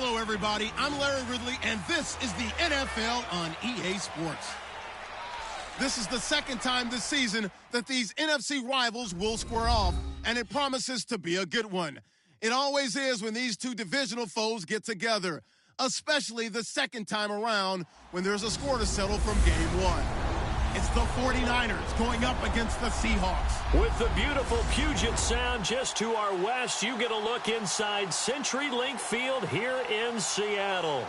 Hello, everybody. I'm Larry Ridley, and this is the NFL on EA Sports. This is the second time this season that these NFC rivals will square off, and it promises to be a good one. It always is when these two divisional foes get together, especially the second time around when there's a score to settle from game one. It's the 49ers going up against the Seahawks. With the beautiful Puget Sound just to our west, you get a look inside CenturyLink Field here in Seattle.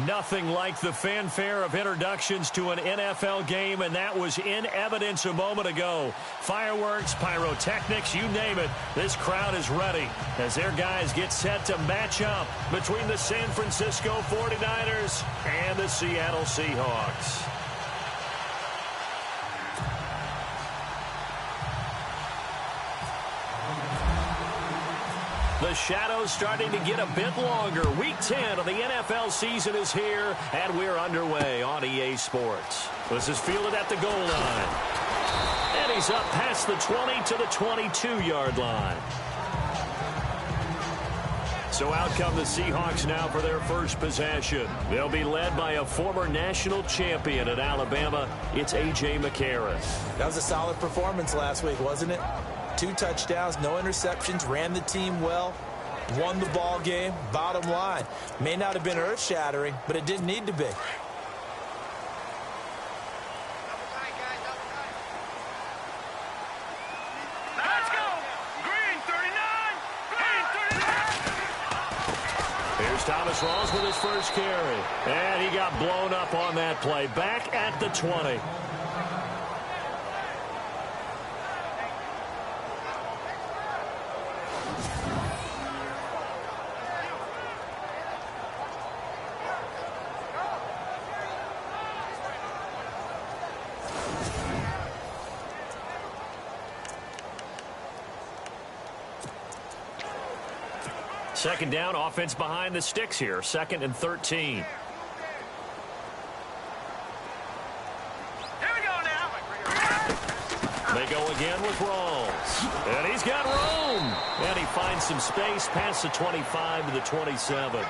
Nothing like the fanfare of introductions to an NFL game, and that was in evidence a moment ago. Fireworks, pyrotechnics, you name it. This crowd is ready as their guys get set to match up between the San Francisco 49ers and the Seattle Seahawks. The shadow's starting to get a bit longer. Week 10 of the NFL season is here, and we're underway on EA Sports. This is fielded at the goal line. And he's up past the 20 to the 22-yard line. So out come the Seahawks now for their first possession. They'll be led by a former national champion at Alabama. It's A.J. McCarron. That was a solid performance last week, wasn't it? 2 touchdowns, no interceptions, ran the team well, won the ball game. Bottom line, may not have been earth-shattering, but it didn't need to be. Let's go! Green 39! Green 39! Here's Thomas Rawls with his first carry. And he got blown up on that play. Back at the 20. Second down, offense behind the sticks here. 2nd and 13. Here we go now. They go again with Rawls. And he's got room. And he finds some space past the 25 to the 27.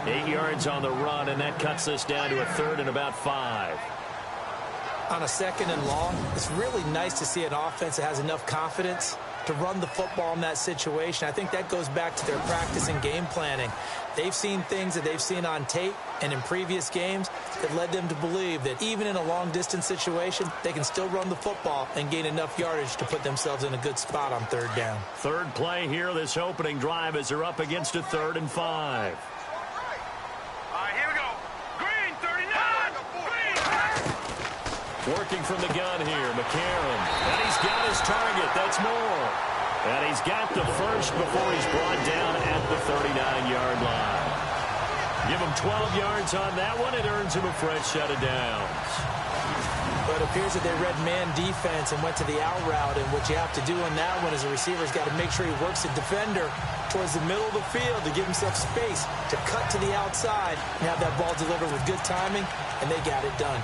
8 yards on the run, and that cuts this down to a 3rd and about 5. On a 2nd and long, it's really nice to see an offense that has enough confidence to run the football in that situation. I think that goes back to their practice and game planning. They've seen things that they've seen on tape and in previous games that led them to believe that even in a long-distance situation, they can still run the football and gain enough yardage to put themselves in a good spot on 3rd down. Third play here, this opening drive, as they're up against a 3rd and 5. Here we go. Green 39! Green! Working from the gun here, McCarron. And he's got his target. That's Moore. And he's got the first before he's brought down at the 39-yard line. Give him 12 yards on that one. It earns him a fresh set of downs. But it appears that they read man defense and went to the out route. And what you have to do in that one is a receiver's got to make sure he works the defender towards the middle of the field to give himself space to cut to the outside and have that ball delivered with good timing, and they got it done.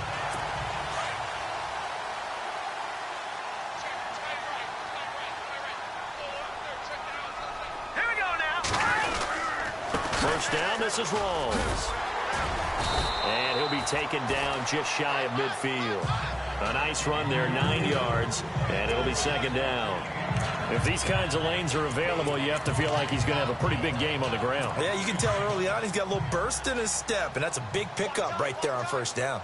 First down, this is Rawls. And he'll be taken down just shy of midfield. A nice run there, 9 yards, and it'll be 2nd down. If these kinds of lanes are available, you have to feel like he's going to have a pretty big game on the ground. Yeah, you can tell early on he's got a little burst in his step, and that's a big pickup right there on 1st down.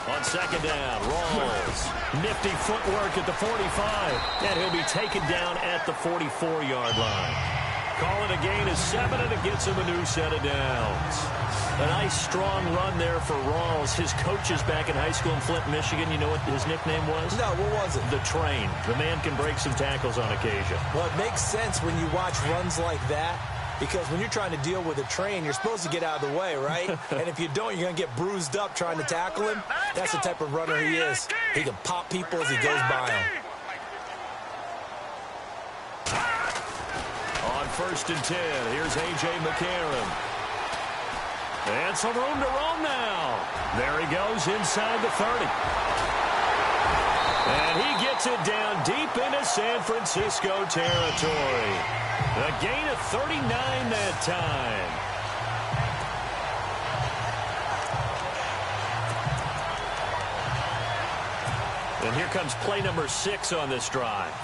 On 2nd down, Rawls. Nifty footwork at the 45. And he'll be taken down at the 44-yard line. Call it a gain of 7, and it gets him a new set of downs. A nice, strong run there for Rawls. His coaches back in high school in Flint, Michigan, you know what his nickname was? No, what was it? The Train. The man can break some tackles on occasion. Well, it makes sense when you watch runs like that, because when you're trying to deal with a train, you're supposed to get out of the way, right? And if you don't, you're going to get bruised up trying to tackle him. That's the type of runner he is. He can pop people as he goes by them. On 1st and 10, here's A.J. McCarron. And some room to roam now. There he goes inside the 30. And he gets gets it down deep into San Francisco territory. A gain of 39 that time. And here comes play number 6 on this drive.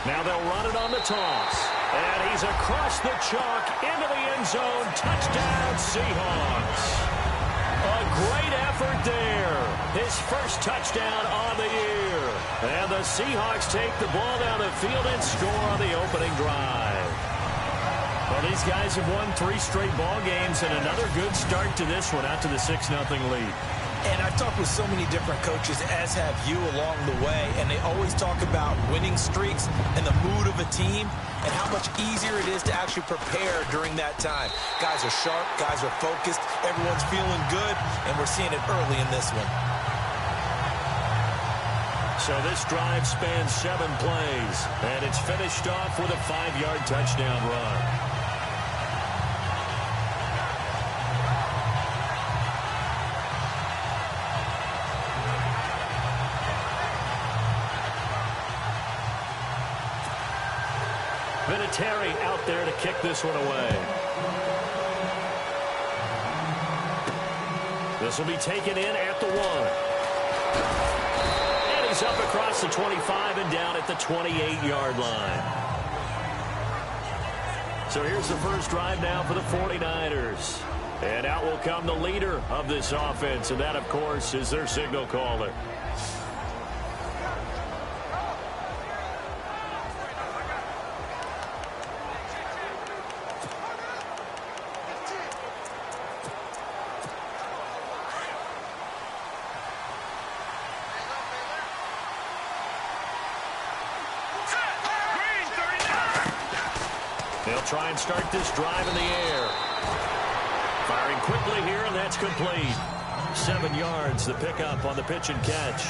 Now they'll run it on the toss. And he's across the chalk into the end zone. Touchdown, Seahawks. A great effort there. His first touchdown on the year. And the Seahawks take the ball down the field and score on the opening drive. Well, these guys have won 3 straight ball games, and another good start to this one out to the 6-0 lead. And I've talked with so many different coaches, as have you along the way, and they always talk about winning streaks and the mood of a team and how much easier it is to actually prepare during that time. Guys are sharp, guys are focused, everyone's feeling good, and we're seeing it early in this one. So this drive spans 7 plays, and it's finished off with a 5-yard touchdown run. Terry out there to kick this one away. This will be taken in at the 1. And he's up across the 25 and down at the 28-yard line. So here's the first drive now for the 49ers. And out will come the leader of this offense, and that, of course, is their signal caller. They'll try and start this drive in the air. Firing quickly here, and that's complete. 7 yards, the pickup on the pitch and catch.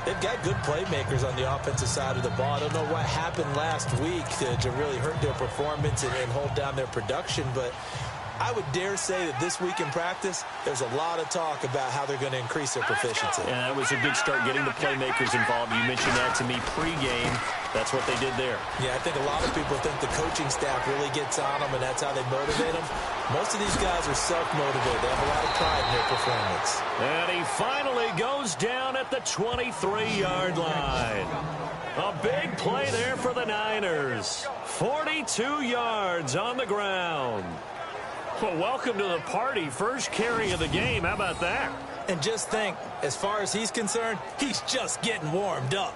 They've got good playmakers on the offensive side of the ball. I don't know what happened last week to really hurt their performance and hold down their production, but I would dare say that this week in practice, there's a lot of talk about how they're going to increase their proficiency. And that was a good start getting the playmakers involved. You mentioned that to me pregame. That's what they did there. Yeah, I think a lot of people think the coaching staff really gets on them, and that's how they motivate them. Most of these guys are self-motivated. They have a lot of pride in their performance. And he finally goes down at the 23-yard line. A big play there for the Niners. 42 yards on the ground. Well, welcome to the party. First carry of the game. How about that? And just think, as far as he's concerned, he's just getting warmed up.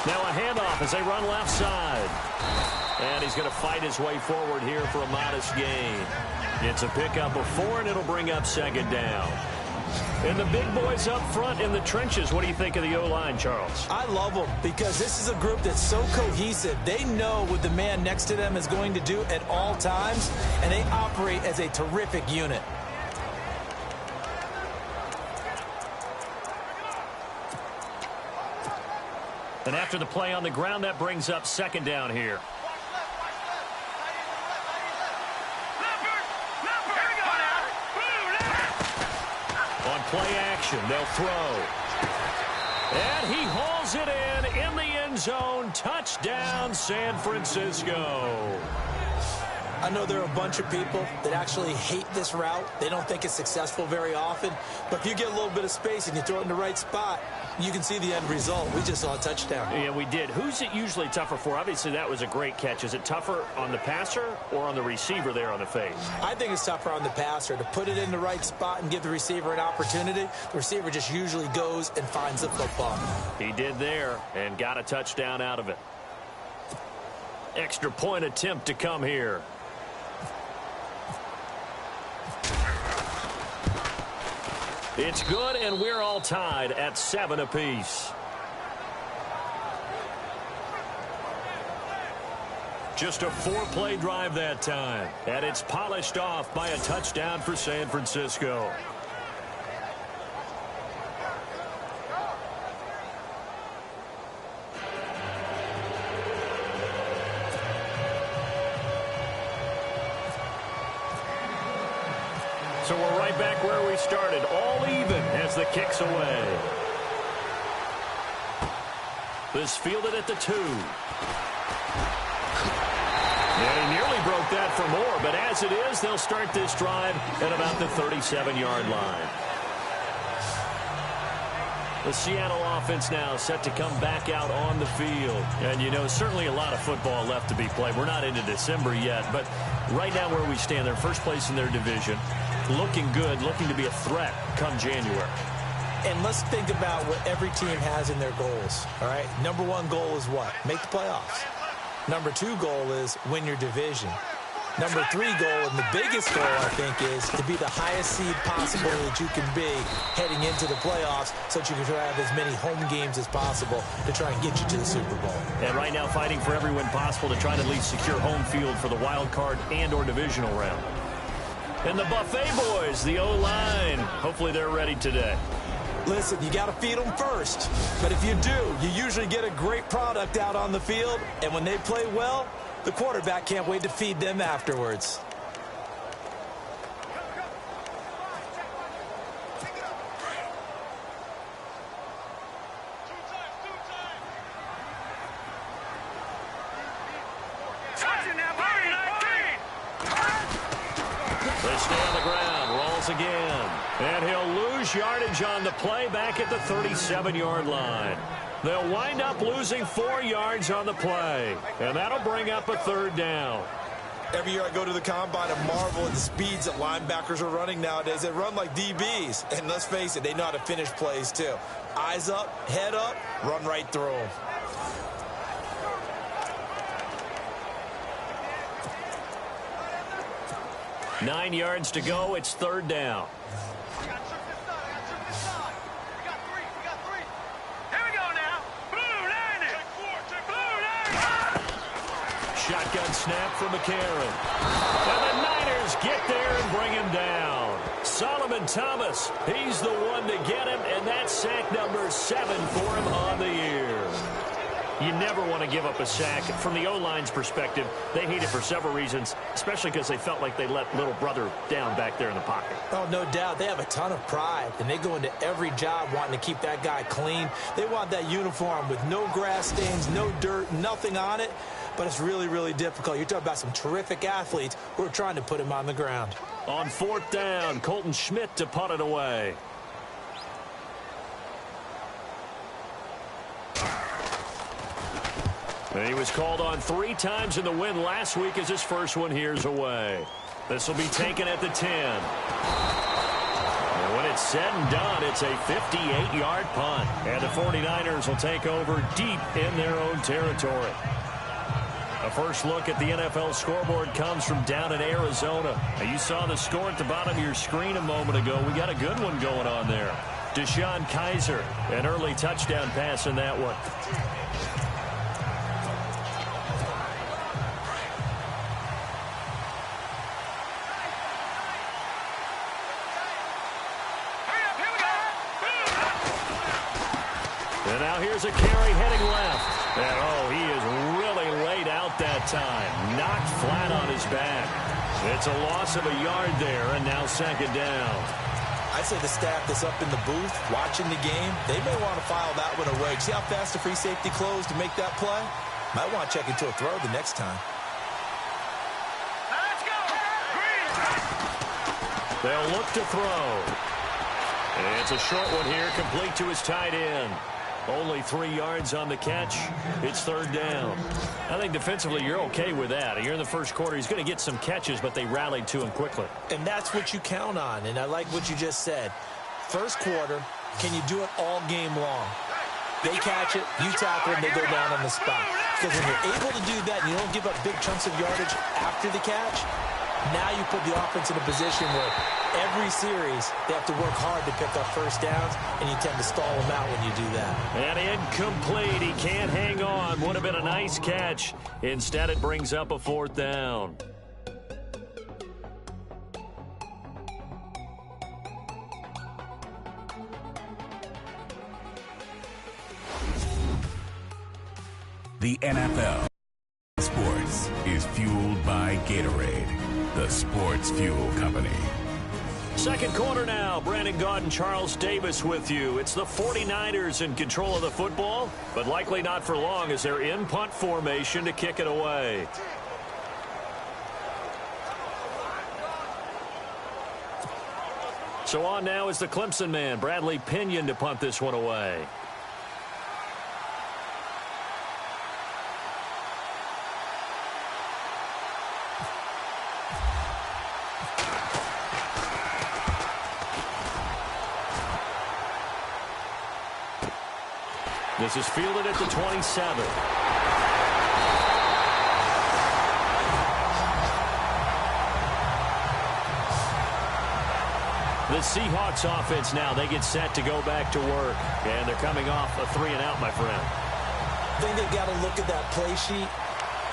Now a handoff as they run left side. And he's going to fight his way forward here for a modest gain. It's a pickup of 4, and it'll bring up 2nd down. And the big boys up front in the trenches. What do you think of the O-line, Charles? I love them because this is a group that's so cohesive. They know what the man next to them is going to do at all times, and they operate as a terrific unit. And after the play on the ground, that brings up 2nd down here. On play action, they'll throw. And he hauls it in the end zone. Touchdown, San Francisco. I know there are a bunch of people that actually hate this route. They don't think it's successful very often. But if you get a little bit of space and you throw it in the right spot, you can see the end result. We just saw a touchdown. Yeah, we did. Who's it usually tougher for? Obviously, that was a great catch. Is it tougher on the passer or on the receiver there on the fake? I think it's tougher on the passer. To put it in the right spot and give the receiver an opportunity, the receiver just usually goes and finds the football. He did there and got a touchdown out of it. Extra point attempt to come here. It's good, and we're all tied at 7 apiece. Just a 4-play drive that time, and it's polished off by a touchdown for San Francisco. So we're right back where we started, all even as the kick's away. This fielded at the 2. Yeah, he nearly broke that for more, but as it is, they'll start this drive at about the 37-yard line. The Seattle offense now set to come back out on the field. And, you know, certainly a lot of football left to be played. We're not into December yet, but right now where we stand, they're first place in their division. Looking good, looking to be a threat come January. And let's think about what every team has in their goals, all right? Number 1 goal is what? Make the playoffs. Number 2 goal is win your division. Number 3 goal, and the biggest goal, I think, is to be the highest seed possible that you can be heading into the playoffs so that you can have as many home games as possible to try and get you to the Super Bowl. And right now fighting for every win possible to try to at least secure home field for the wild card and or divisional round. And the Buffet boys, the O-line, hopefully they're ready today. Listen, you got to feed them first. But if you do, you usually get a great product out on the field. And when they play well, the quarterback can't wait to feed them afterwards. They stay on the ground, rolls again. And he'll lose yardage on the play back at the 37-yard line. They'll wind up losing 4 yards on the play. And that'll bring up a 3rd down. Every year I go to the combine and marvel at the speeds that linebackers are running nowadays. They run like DBs. And let's face it, they know how to finish plays too. Eyes up, head up, run right through them. Nine yards to go. It's 3rd down. Shotgun snap for McCarron. And the Niners get there and bring him down. Solomon Thomas, he's the one to get him, and that's sack number 7 for him on the year. You never want to give up a sack. From the O-line's perspective, they hate it for several reasons, especially because they felt like they let little brother down back there in the pocket. Oh, no doubt. They have a ton of pride, and they go into every job wanting to keep that guy clean. They want that uniform with no grass stains, no dirt, nothing on it. But it's really, really difficult. You're talking about some terrific athletes who are trying to put him on the ground. On 4th down, Colton Schmidt to punt it away. And he was called on 3 times in the win last week as his first one here's away. This will be taken at the 10. And when it's said and done, it's a 58-yard punt. And the 49ers will take over deep in their own territory. A first look at the NFL scoreboard comes from down in Arizona. Now, you saw the score at the bottom of your screen a moment ago. We got a good one going on there. Deshaun Kaiser, an early touchdown pass in that one. And now here's a carry heading left. And, oh, he is really laid out that time. Knocked flat on his back. It's a loss of a yard there, and now 2nd down. I'd say the staff that's up in the booth watching the game, they may want to file that one away. See how fast the free safety closed to make that play? Might want to check into a throw the next time. Let's go! They'll look to throw. And it's a short one here, complete to his tight end. Only 3 yards on the catch. It's 3rd down. I think defensively you're okay with that. You're in the first quarter. He's going to get some catches, but they rallied to him quickly. And that's what you count on, and I like what you just said. First quarter, can you do it all game long? They catch it, you tackle them, they go down on the spot. Because when you're able to do that and you don't give up big chunks of yardage after the catch, Now you put the offense in a position where every series they have to work hard to pick up first downs, and you tend to stall them out when you do that. And incomplete. He can't hang on. Would have been a nice catch. Instead, it brings up a 4th down. The NFL Sports is fueled by Gatorade, the sports fuel company. Second quarter now. Brandon Gaudin, Charles Davis with you. It's the 49ers in control of the football, but likely not for long as they're in punt formation to kick it away. So on now is the Clemson man, Bradley Pinion, to punt this one away. This is fielded at the 27. The Seahawks offense now, they get set to go back to work. And they're coming off a 3-and-out, my friend. I think they've got to look at that play sheet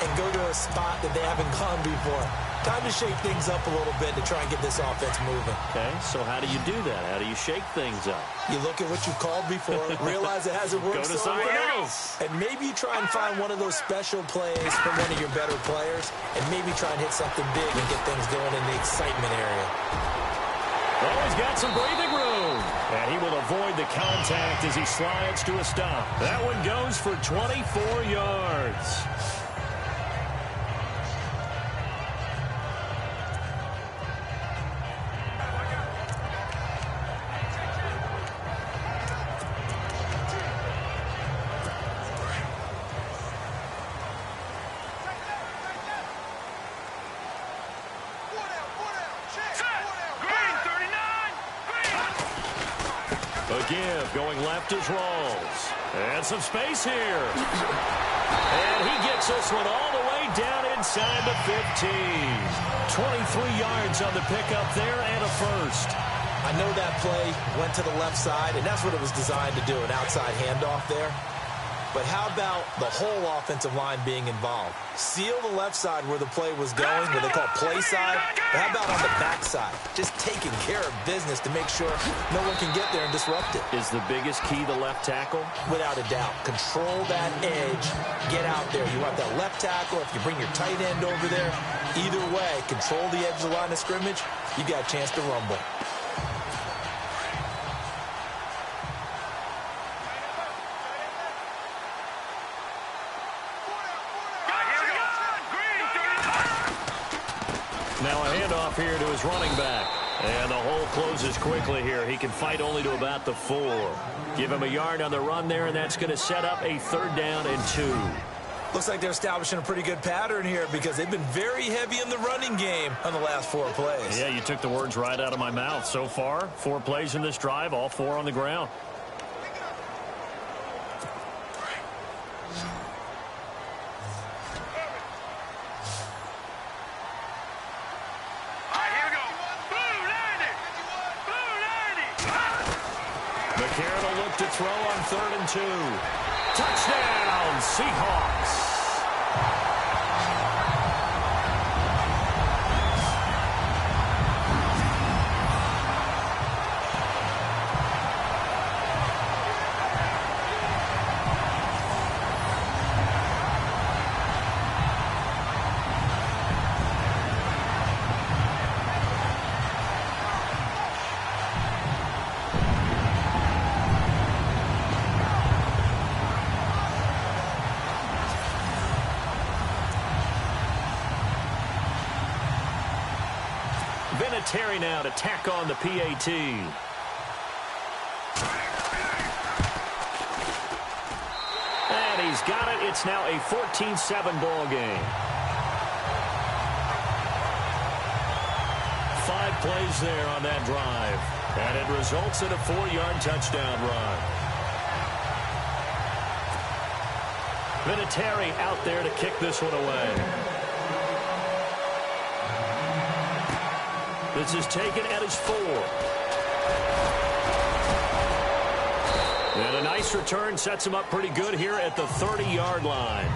and go to a spot that they haven't gone before. Time to shake things up a little bit to try and get this offense moving. Okay, so how do you do that? How do you shake things up? You look at what you've called before, realize it hasn't worked Go to so something well, else. and maybe you try and find one of those special plays from one of your better players, and maybe try and hit something big and get things going in the excitement area. Oh, he's got some breathing room. And he will avoid the contact as he slides to a stop. That one goes for 24 yards. Give, going left is Rawls. And some space here. And he gets this one all the way down inside the 15. 23 yards on the pickup there and a first. I know that play went to the left side, and that's what it was designed to do, an outside handoff there. But how about the whole offensive line being involved? Seal the left side where the play was going, what they call play side. But how about on the back side? Just taking care of business to make sure no one can get there and disrupt it. Is the biggest key the left tackle? Without a doubt. Control that edge. Get out there. You want that left tackle. If you bring your tight end over there, either way, control the edge of the line of scrimmage, you got a chance to rumble. Now a handoff here to his running back. And the hole closes quickly here. He can fight only to about the 4. Give him a yard on the run there, and that's going to set up a 3rd down and 2. Looks like they're establishing a pretty good pattern here because they've been very heavy in the running game on the last 4 plays. Yeah, you took the words right out of my mouth. So far, 4 plays in this drive, all 4 on the ground. McCarron will look to throw on 3rd and 2. Touchdown, Seahawks. Terry now to tack on the PAT. And he's got it. It's now a 14-7 ball game. 5 plays there on that drive. And it results in a 4-yard touchdown run. Vinatieri out there to kick this one away. This is taken at his 4. And a nice return sets him up pretty good here at the 30-yard line.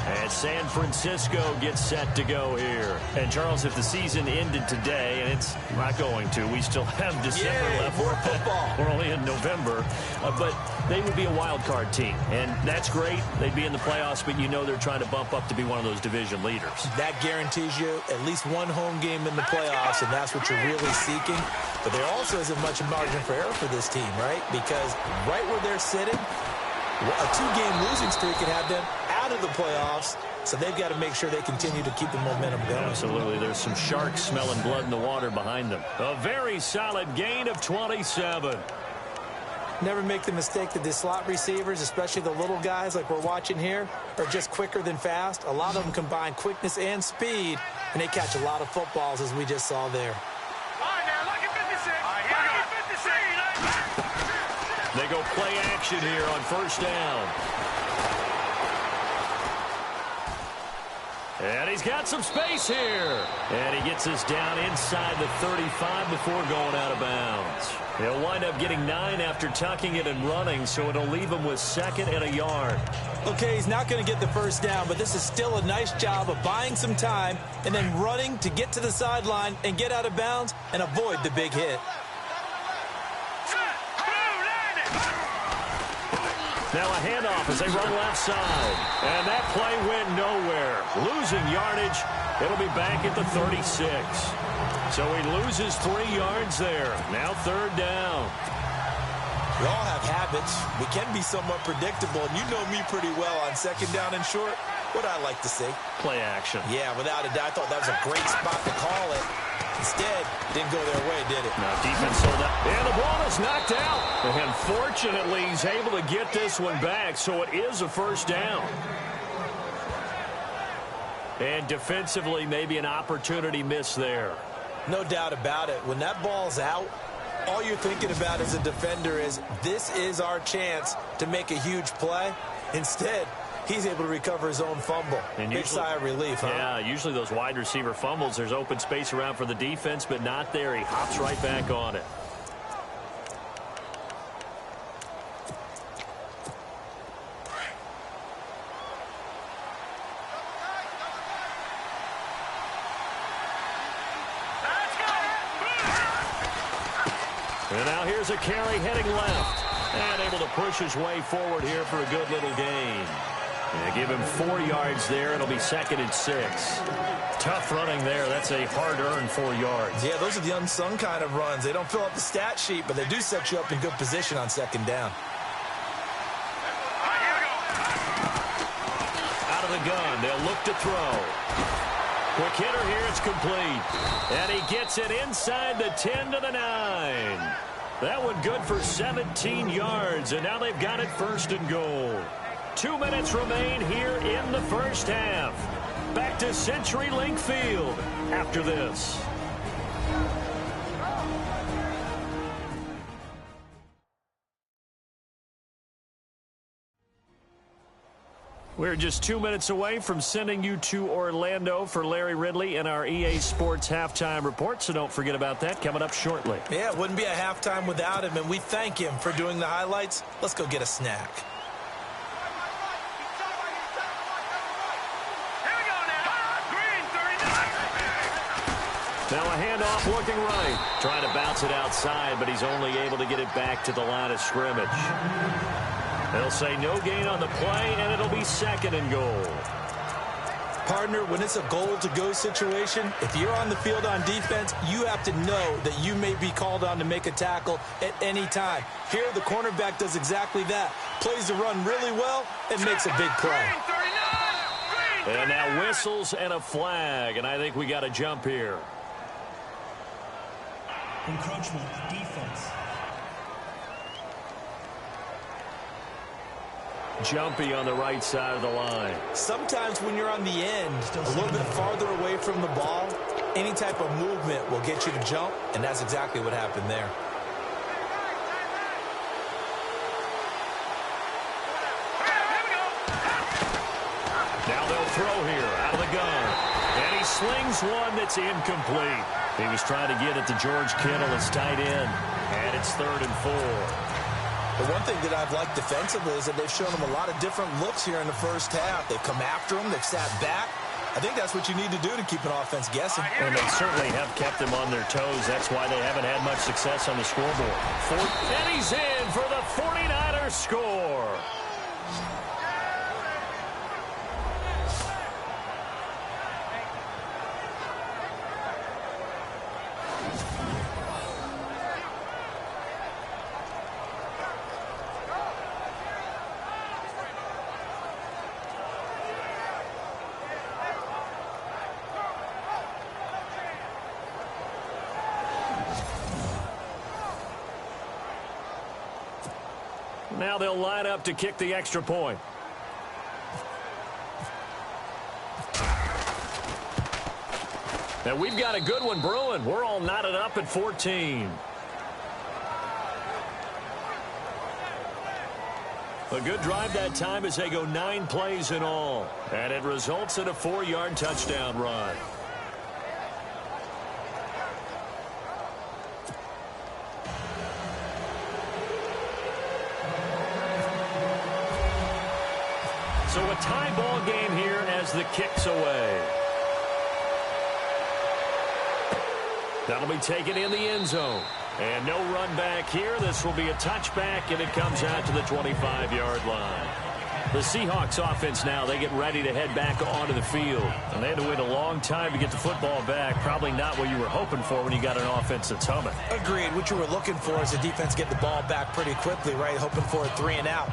And San Francisco gets set to go here. And, Charles, if the season ended today, and it's not going to, we still have December left. More football. We're only in November. But they would be a wild card team. And that's great. They'd be in the playoffs, but you know they're trying to bump up to be one of those division leaders. That guarantees you at least one home game in the playoffs, and that's what you're really seeking. But there also isn't much margin for error for this team, right? Because right where they're sitting, a 2-game losing streak could have them out of the playoffs, so they've got to make sure they continue to keep the momentum going. Absolutely. There's some sharks smelling blood in the water behind them. A very solid gain of 27. Never make the mistake that the slot receivers, especially the little guys like we're watching here, are just quicker than fast. A lot of them combine quickness and speed, and they catch a lot of footballs, as we just saw there. They go play action here on first down. And he's got some space here. And he gets us down inside the 35 before going out of bounds. He'll wind up getting 9 after tucking it and running, so it'll leave him with 2nd and a yard. Okay, he's not going to get the first down, but this is still a nice job of buying some time and then running to get to the sideline and get out of bounds and avoid the big hit. Now a handoff as they run left side. And that play went nowhere. Losing yardage. It'll be back at the 36. So he loses 3 yards there. Now 3rd down. We all have habits. We can be somewhat predictable, and you know me pretty well on 2nd down and short. What I like to see. Play action. Yeah, without a doubt. I thought that was a great spot to call it. Instead, didn't go their way, did it? Now defense sold up. And the ball is knocked out. And fortunately, he's able to get this one back, so it is a first down. And defensively, maybe an opportunity miss there. No doubt about it. When that ball's out, all you're thinking about as a defender is, this is our chance to make a huge play. Instead, he's able to recover his own fumble. And big sigh of relief, huh? Yeah, usually those wide receiver fumbles, there's open space around for the defense, but not there. He hops right back on it. And now here's a carry heading left. And able to push his way forward here for a good little gain. And give him 4 yards there. It'll be 2nd and 6. Tough running there. That's a hard-earned 4 yards. Yeah, those are the unsung kind of runs. They don't fill up the stat sheet, but they do set you up in good position on 2nd down. Out of the gun. They'll look to throw. Quick hitter here. It's complete. And he gets it inside the 10 to the 9. That one good for 17 yards. And now they've got it 1st and goal. 2 minutes remain here in the first half. Back to CenturyLink Field after this. We're just 2 minutes away from sending you to Orlando for Larry Ridley and our EA Sports Halftime Report, so don't forget about that coming up shortly. Yeah, it wouldn't be a halftime without him, and we thank him for doing the highlights. Let's go get a snack. Now a handoff looking right. Trying to bounce it outside, but he's only able to get it back to the line of scrimmage. They'll say no gain on the play, and it'll be 2nd and goal. Partner, when it's a goal-to-go situation, if you're on the field on defense, you have to know that you may be called on to make a tackle at any time. Here, the cornerback does exactly that. Plays the run really well and makes a big play. And now whistles and a flag, and I think we got a jump here. Encroachment, defense. Jumpy on the right side of the line. Sometimes when you're on the end, a little bit farther away from the ball, any type of movement will get you to jump, and that's exactly what happened there. Now they'll throw here out of the gun. And he slings one that's incomplete. He was trying to get it to George Kittle as tight end. And it's 3rd and 4. The one thing that I've liked defensively is that they've shown him a lot of different looks here in the first half. They've come after him. They've sat back. I think that's what you need to do to keep an offense guessing. And they certainly have kept them on their toes. That's why they haven't had much success on the scoreboard. And he's in for the 49ers score. Now they'll line up to kick the extra point. Now we've got a good one brewing. We're all knotted up at 14. A good drive that time as they go 9 plays in all. And it results in a 4-yard touchdown run. So a tie ball game here as the kick's away. That'll be taken in the end zone. And no run back here. This will be a touchback, and it comes out to the 25-yard line. The Seahawks offense now, they get ready to head back onto the field. And they had to wait a long time to get the football back. Probably not what you were hoping for when you got an offense that's humming. Agreed. What you were looking for is the defense get the ball back pretty quickly, right? Hoping for a 3 and out.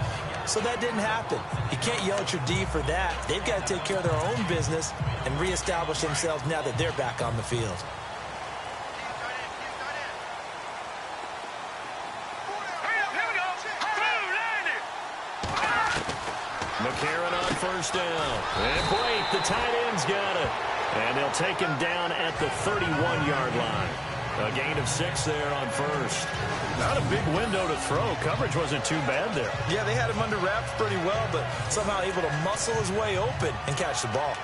So that didn't happen. You can't yell at your D for that. They've got to take care of their own business and reestablish themselves now that they're back on the field. McCarron on first down. And Blake, the tight end's got it. And they'll take him down at the 31-yard line. A gain of 6 there on first. Not a big window to throw. Coverage wasn't too bad there. Yeah, they had him under wraps pretty well, but somehow able to muscle his way open and catch the ball.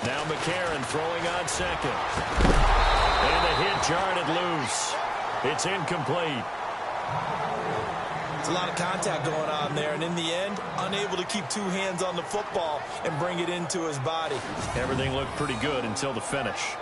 Now McCarron throwing on second. And the hit jarred it loose. It's incomplete. It's a lot of contact going on there, and in the end, unable to keep 2 hands on the football and bring it into his body. Everything looked pretty good until the finish.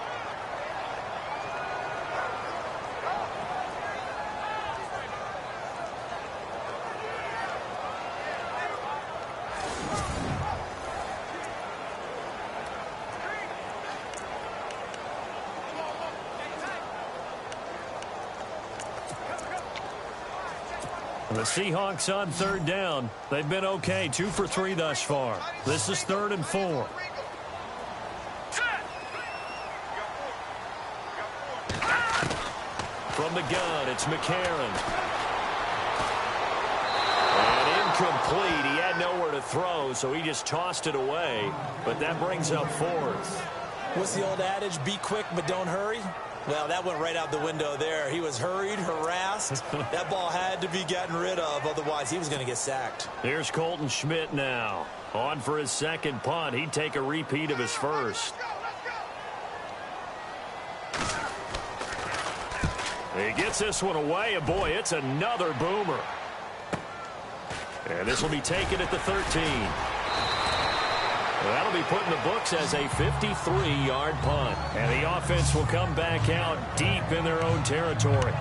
The Seahawks on 3rd down. They've been okay, 2 for 3 thus far. This is 3rd and 4. From the gun, it's McCarron. And incomplete. He had nowhere to throw, so he just tossed it away. But that brings up 4th. What's the old adage? Be quick, but don't hurry. Well, that went right out the window there. He was hurried, harassed. That ball had to be gotten rid of, otherwise he was going to get sacked. Here's Colton Schmidt now. On for his second punt. He'd take a repeat of his first. He gets this one away, and boy, it's another boomer. And this will be taken at the 13. That'll be put in the books as a 53-yard punt. And the offense will come back out deep in their own territory.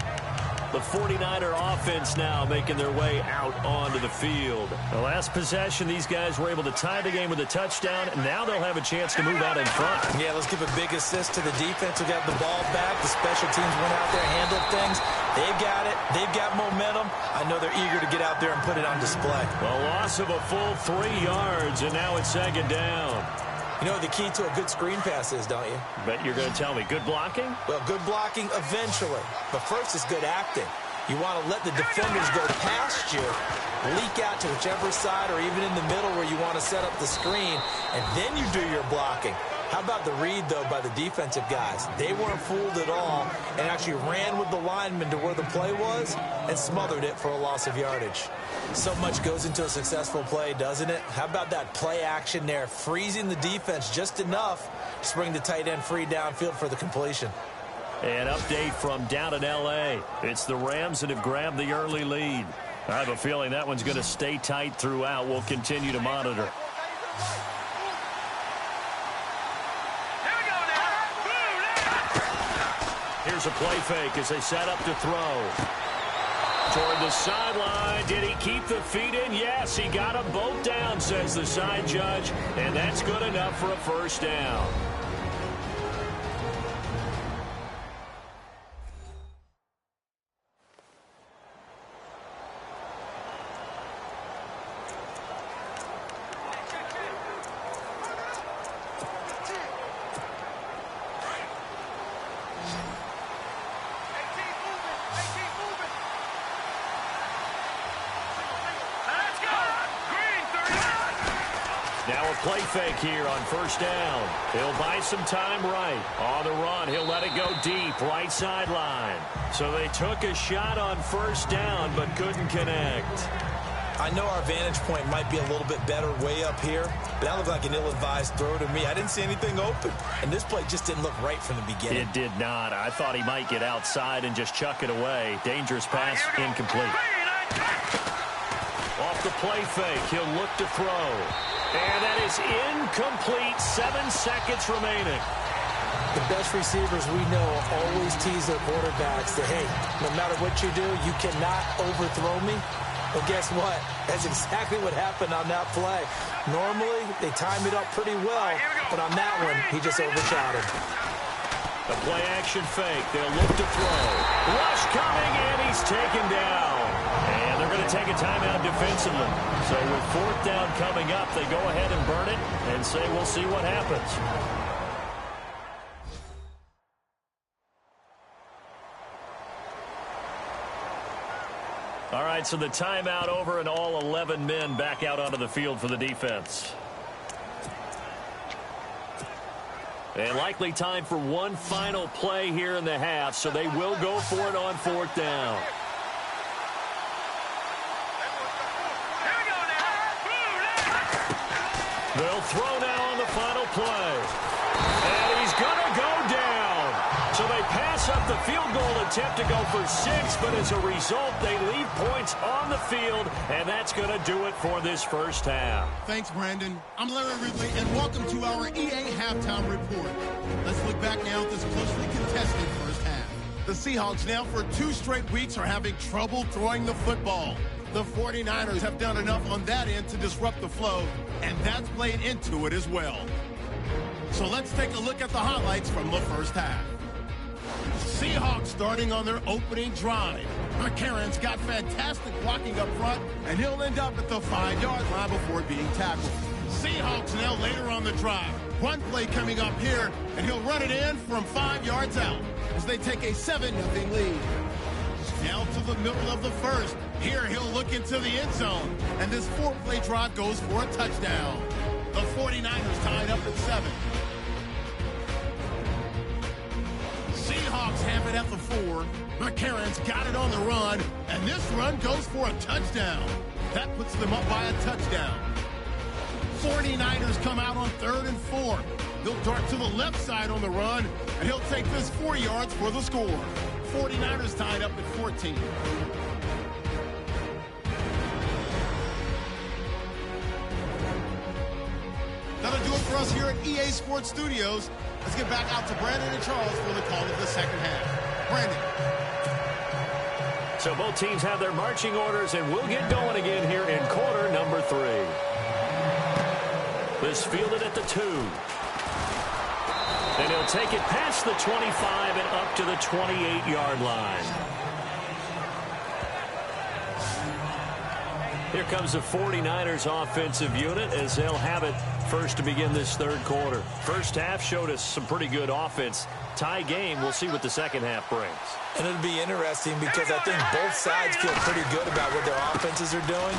The 49er offense now making their way out onto the field. The last possession, these guys were able to tie the game with a touchdown, and now they'll have a chance to move out in front. Yeah, let's give a big assist to the defense who got the ball back. The special teams went out there, handled things. They've got it. They've got momentum. I know they're eager to get out there and put it on display. A loss of a full 3 yards, and now it's 2nd down. You know what the key to a good screen pass is, don't you? Bet you're going to tell me. Good blocking? Well, good blocking eventually. But first is good acting. You want to let the defenders go past you, leak out to whichever side or even in the middle where you want to set up the screen, and then you do your blocking. How about the read, though, by the defensive guys? They weren't fooled at all and actually ran with the lineman to where the play was and smothered it for a loss of yardage. So much goes into a successful play, doesn't it? How about that play action there, freezing the defense just enough to bring the tight end free downfield for the completion. An update from down in L.A. It's the Rams that have grabbed the early lead. I have a feeling that one's going to stay tight throughout. We'll continue to monitor. Here's a play fake as they set up to throw. Toward the sideline. Did he keep the feet in? Yes, he got them both down, says the side judge. And that's good enough for a first down. Play fake here on first down. He'll buy some time right. On the run, he'll let it go deep, right sideline. So they took a shot on first down, but couldn't connect. I know our vantage point might be a little bit better way up here, but that looked like an ill-advised throw to me. I didn't see anything open, and this play just didn't look right from the beginning. It did not. I thought he might get outside and just chuck it away. Dangerous pass, incomplete. Off the play fake, he'll look to throw. And that is incomplete. 7 seconds remaining. The best receivers we know always tease their quarterbacks that, hey, no matter what you do, you cannot overthrow me. Well, guess what? That's exactly what happened on that play. Normally, they time it up pretty well, but on that one, he just overshot him. The play action fake. They'll look to throw. Rush coming, and he's taken down. And they're going to take a timeout defensively. So with fourth down coming up, they go ahead and burn it and say we'll see what happens. All right, so the timeout over and all 11 men back out onto the field for the defense. And likely time for one final play here in the half, so they will go for it on fourth down. They'll throw now on the final play. And he's going to go down. So they pass up the field goal attempt to go for 6, but as a result, they leave points on the field, and that's going to do it for this first half. Thanks, Brandon. I'm Larry Ridley, and welcome to our EA Halftime Report. Let's look back now at this closely contested first half. The Seahawks now for 2 straight weeks are having trouble throwing the football. The 49ers have done enough on that end to disrupt the flow, and that's played into it as well. So let's take a look at the highlights from the first half. Seahawks starting on their opening drive. McCarron's got fantastic blocking up front, and he'll end up at the 5-yard line before being tackled. Seahawks now later on the drive. Run play coming up here, and he'll run it in from 5 yards out as they take a 7-0 lead. Now to the middle of the first. Here he'll look into the end zone, and this 4-play drive goes for a touchdown. The 49ers tied up at 7. Seahawks have it at the 4. McCarron's got it on the run, and this run goes for a touchdown. That puts them up by a touchdown. 49ers come out on 3rd and 4. He'll dart to the left side on the run, and he'll take this 4 yards for the score. 49ers tied up at 14. That'll do it for us here at EA Sports Studios. Let's get back out to Brandon and Charles for the call of the second half. Brandon. So both teams have their marching orders, and we'll get going again here in quarter number 3. This fielded at the 2. And he'll take it past the 25 and up to the 28-yard line. Here comes the 49ers offensive unit as they'll have it first to begin this third quarter. First half showed us some pretty good offense. Tie game. We'll see what the second half brings. And it'll be interesting because I think both sides feel pretty good about what their offenses are doing.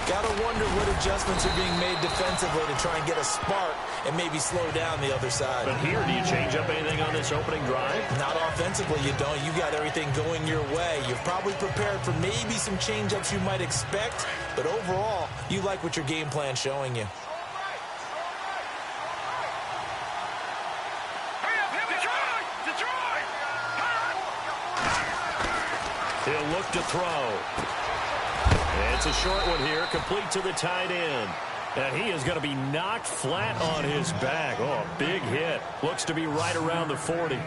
Got to wonder what adjustments are being made defensively to try and get a spark and maybe slow down the other side. But here, do you change up anything on this opening drive? Not offensively, you don't. You got everything going your way. You've probably prepared for maybe some change-ups you might expect, but overall, you like what your game plan's showing you. He'll look to throw. It's a short one here, complete to the tight end. And he is going to be knocked flat on his back. Oh, a big hit. Looks to be right around the 40.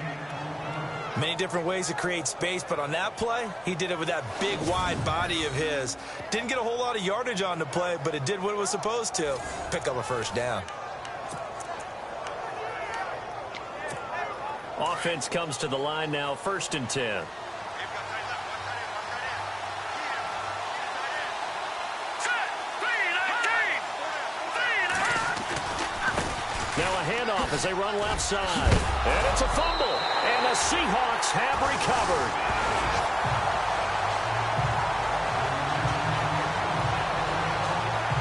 Many different ways to create space, but on that play, he did it with that big, wide body of his. Didn't get a whole lot of yardage on the play, but it did what it was supposed to. Pick up a first down. Offense comes to the line now, 1st and 10. Now a handoff as they run left side. And it's a fumble. And the Seahawks have recovered.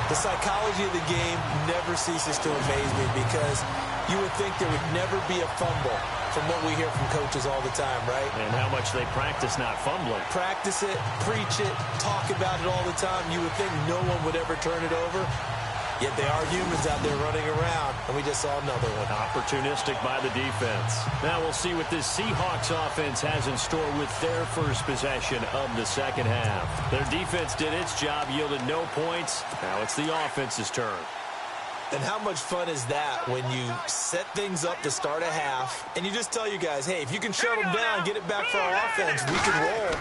The psychology of the game never ceases to amaze me because you would think there would never be a fumble from what we hear from coaches all the time, right? And how much they practice not fumbling. Practice it, preach it, talk about it all the time. You would think no one would ever turn it over. Yet they are humans out there running around, and we just saw another one. Opportunistic by the defense. Now we'll see what this Seahawks offense has in store with their first possession of the second half. Their defense did its job, yielded no points. Now it's the offense's turn. And how much fun is that when you set things up to start a half, and you just tell you guys, hey, if you can shut them down, get it back for our offense, we can roll.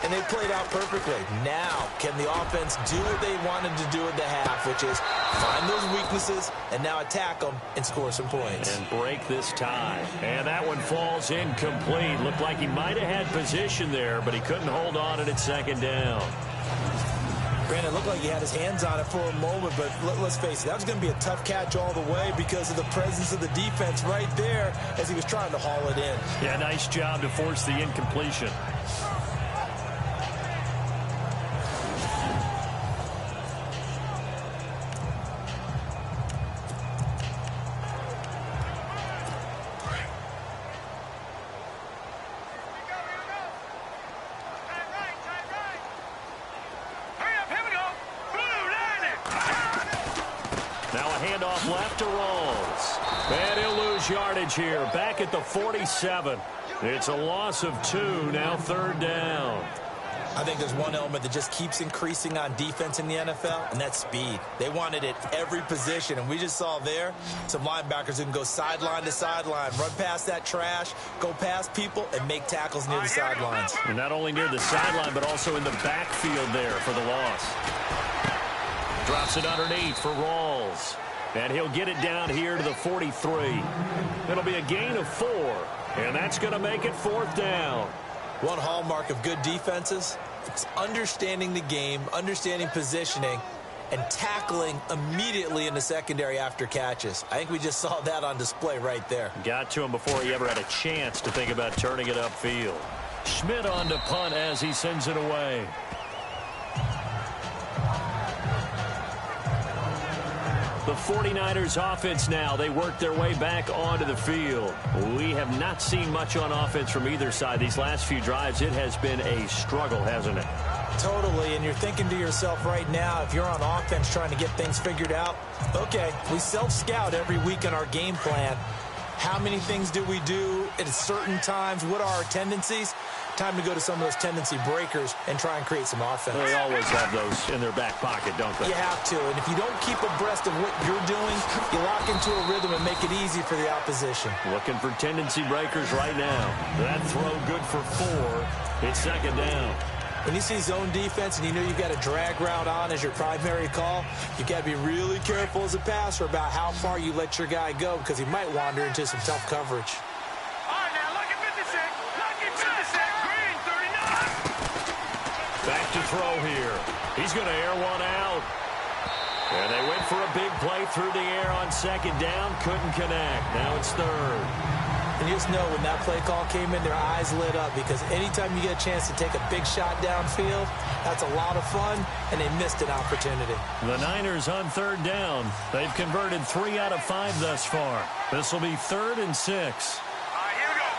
And they played out perfectly. Now, can the offense do what they wanted to do at the half, which is find those weaknesses and now attack them and score some points. And break this tie. And that one falls incomplete. Looked like he might have had position there, but he couldn't hold on at second down. Granted, it looked like he had his hands on it for a moment, but let's face it, that was going to be a tough catch all the way because of the presence of the defense right there as he was trying to haul it in. Yeah, nice job to force the incompletion. Left to Rolls. And he'll lose yardage here. Back at the 47. It's a loss of 2. Now 3rd down. I think there's one element that just keeps increasing on defense in the NFL, and that's speed. They want it at every position, and we just saw there some linebackers who can go sideline to sideline, run past that trash, go past people, and make tackles near the sidelines. And not only near the sideline, but also in the backfield there for the loss. Drops it underneath for Rawls. And he'll get it down here to the 43. It'll be a gain of 4. And that's going to make it 4th down. One hallmark of good defenses is understanding the game, understanding positioning, and tackling immediately in the secondary after catches. I think we just saw that on display right there. Got to him before he ever had a chance to think about turning it upfield. Schmidt on to punt as he sends it away. The 49ers offense now, they work their way back onto the field. We have not seen much on offense from either side. These last few drives, it has been a struggle, hasn't it? Totally, and you're thinking to yourself right now, if you're on offense trying to get things figured out, okay, we self-scout every week in our game plan. How many things do we do at certain times? What are our tendencies? Time to go to some of those tendency breakers and try and create some offense. They always have those in their back pocket, don't they? You have to, and if you don't keep abreast of what you're doing, you lock into a rhythm and make it easy for the opposition. Looking for tendency breakers right now. That throw good for 4. It's 2nd down. When you see zone defense and you know you've got a drag route on as your primary call, you've got to be really careful as a passer about how far you let your guy go because he might wander into some tough coverage. All right, now, lucky 56. Lucky 56. Green, 39. Back to throw here. He's going to air one out. And they went for a big play through the air on 2nd down. Couldn't connect. Now it's 3rd. And you just know when that play call came in, their eyes lit up, because anytime you get a chance to take a big shot downfield, that's a lot of fun, and they missed an opportunity. The Niners on third down. They've converted 3 out of 5 thus far. This will be 3rd and 6. Here we go.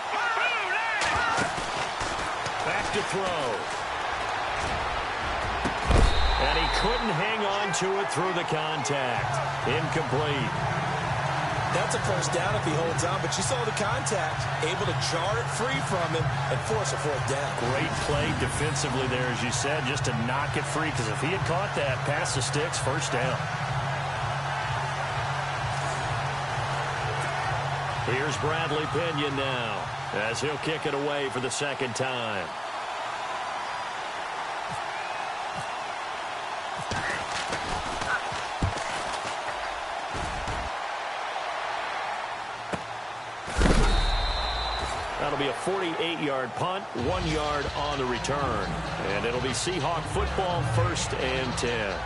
Back to throw. And he couldn't hang on to it through the contact. Incomplete. That's a first down if he holds on, but you saw the contact, able to jar it free from him and force a 4th down. Great play defensively there, as you said, just to knock it free, because if he had caught that, pass the sticks, first down. Here's Bradley Pinion now, as he'll kick it away for the 2nd time. That'll be a 48-yard punt, 1 yard on the return. And it'll be Seahawk football, 1st and 10.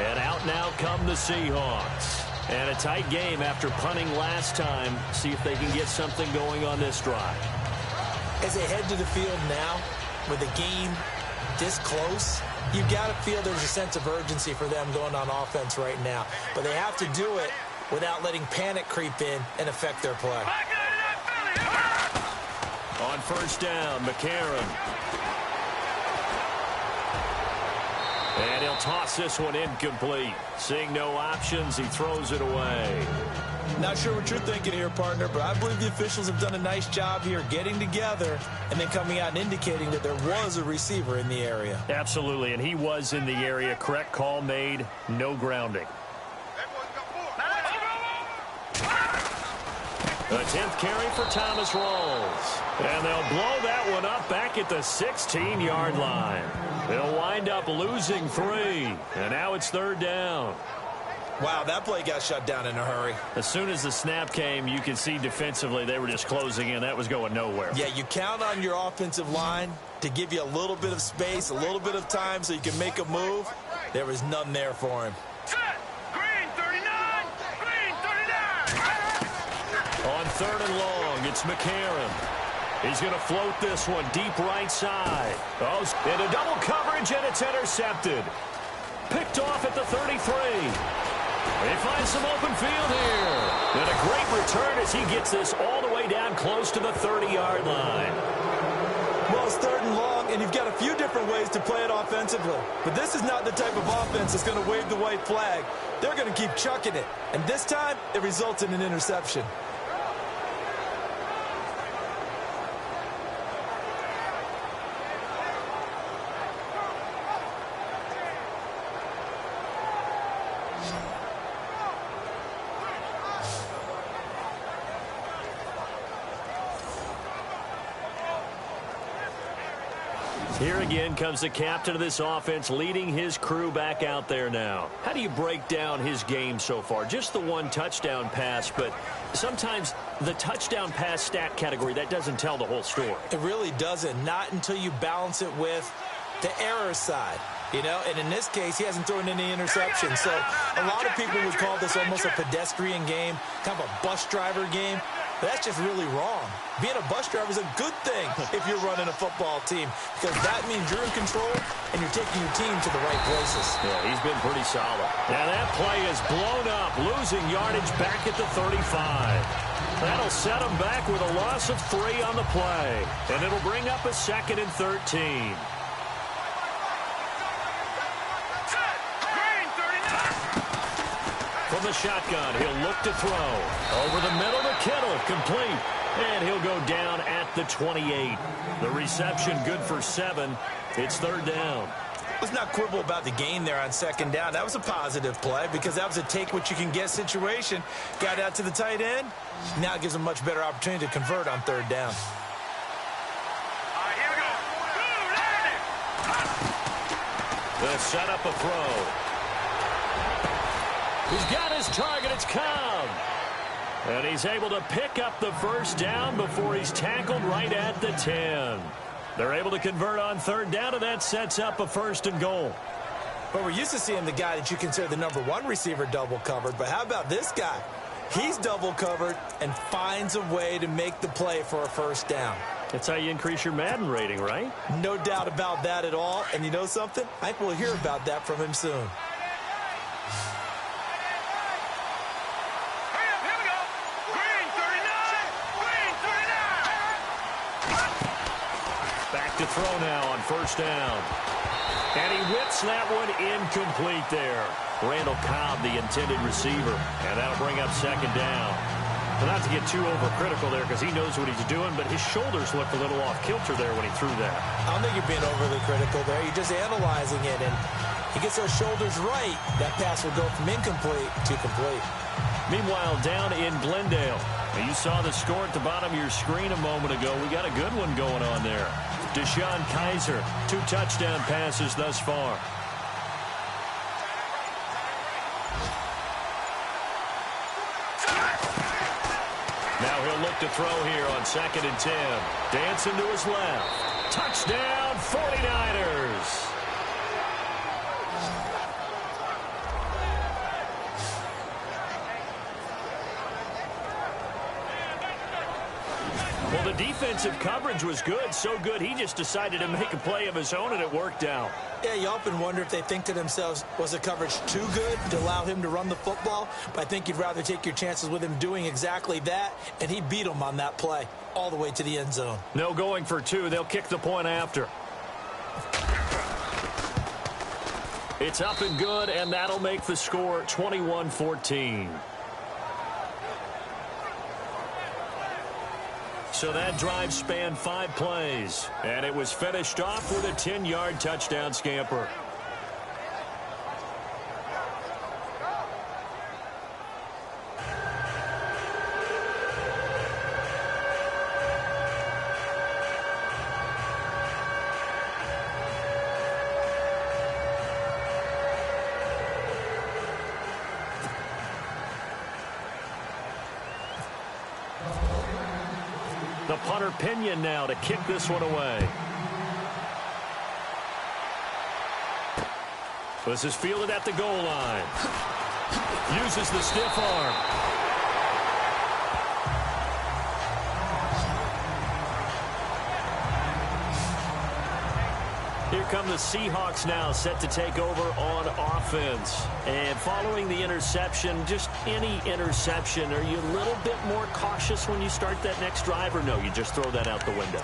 And out now come the Seahawks. And a tight game after punting last time. See if they can get something going on this drive. As they head to the field now, with the game this close, you've got to feel there's a sense of urgency for them going on offense right now. But they have to do it without letting panic creep in and affect their play. On 1st down, McCarron. And he'll toss this one incomplete. Seeing no options, he throws it away. Not sure what you're thinking here, partner, but I believe the officials have done a nice job here getting together and then coming out and indicating that there was a receiver in the area. Absolutely, and he was in the area. Correct call made, no grounding. The 10th carry for Thomas Rawls. And they'll blow that one up back at the 16-yard line. They'll wind up losing 3. And now it's 3rd down. Wow, that play got shut down in a hurry. As soon as the snap came, you could see defensively they were just closing in. That was going nowhere. Yeah, you count on your offensive line to give you a little bit of space, a little bit of time so you can make a move. There was none there for him. Green 39. Green 39. On 3rd and long, it's McCarron. He's going to float this one deep right side. Oh, into double coverage, and it's intercepted. Picked off at the 33. They find some open field here. And a great return as he gets this all the way down close to the 30-yard line. Well, it's 3rd and long, and you've got a few different ways to play it offensively. But this is not the type of offense that's going to wave the white flag. They're going to keep chucking it. And this time, it results in an interception. Here again comes the captain of this offense, leading his crew back out there now. How do you break down his game so far? Just the 1 touchdown pass, but sometimes the touchdown pass stat category, that doesn't tell the whole story. It really doesn't. Not until you balance it with the error side. You know, and in this case, he hasn't thrown any interceptions. So a lot of people would call this almost a pedestrian game, kind of a bus driver game. But that's just really wrong. Being a bus driver is a good thing if you're running a football team, because that means you're in control and you're taking your team to the right places. Yeah, he's been pretty solid. Now that play is blown up, losing yardage back at the 35. That'll set him back with a loss of 3 on the play. And it'll bring up a 2nd and 13. From the shotgun, he'll look to throw. Over the middle to Kittle, complete. And he'll go down at the 28. The reception good for 7. It's 3rd down. Let's not quibble about the gain there on 2nd down. That was a positive play because that was a take-what-you-can-get situation. Got out to the tight end. Now it gives him a much better opportunity to convert on 3rd down. Here we go. They'll set up a throw. He's got his target. It's Cobb. And he's able to pick up the 1st down before he's tackled right at the 10. They're able to convert on 3rd down, and that sets up a 1st and goal. Well, we're used to seeing the guy that you consider the #1 receiver double covered, but how about this guy? He's double covered and finds a way to make the play for a first down. That's how you increase your Madden rating, right? No doubt about that at all. And you know something? I think we'll hear about that from him soon. To throw now on first down. And he whips that one incomplete there. Randall Cobb, the intended receiver. And that'll bring up second down. Well, not to get too overcritical there because he knows what he's doing, but his shoulders looked a little off kilter there when he threw that. I don't think you're being overly critical there. You're just analyzing it, and he gets those shoulders right. That pass will go from incomplete to complete. Meanwhile, down in Glendale, you saw the score at the bottom of your screen a moment ago. We got a good one going on there. Deshaun Kaiser, 2 touchdown passes thus far. Now he'll look to throw here on 2nd and 10. Dancing to his left. Touchdown, 49ers. Well, the defensive coverage was good, so good he just decided to make a play of his own, and it worked out. Yeah, you often wonder if they think to themselves, was the coverage too good to allow him to run the football? But I think you'd rather take your chances with him doing exactly that, and he beat him on that play all the way to the end zone. No going for 2. They'll kick the point after. It's up and good, and that'll make the score 21-14. So that drive spanned 5 plays, and it was finished off with a 10-yard touchdown scamper. The punter Pinion now to kick this one away. This is fielded at the goal line. Uses the stiff arm. Here come the Seahawks now, set to take over on offense. And following the interception, just any interception, are you a little bit more cautious when you start that next drive, or no, you just throw that out the window?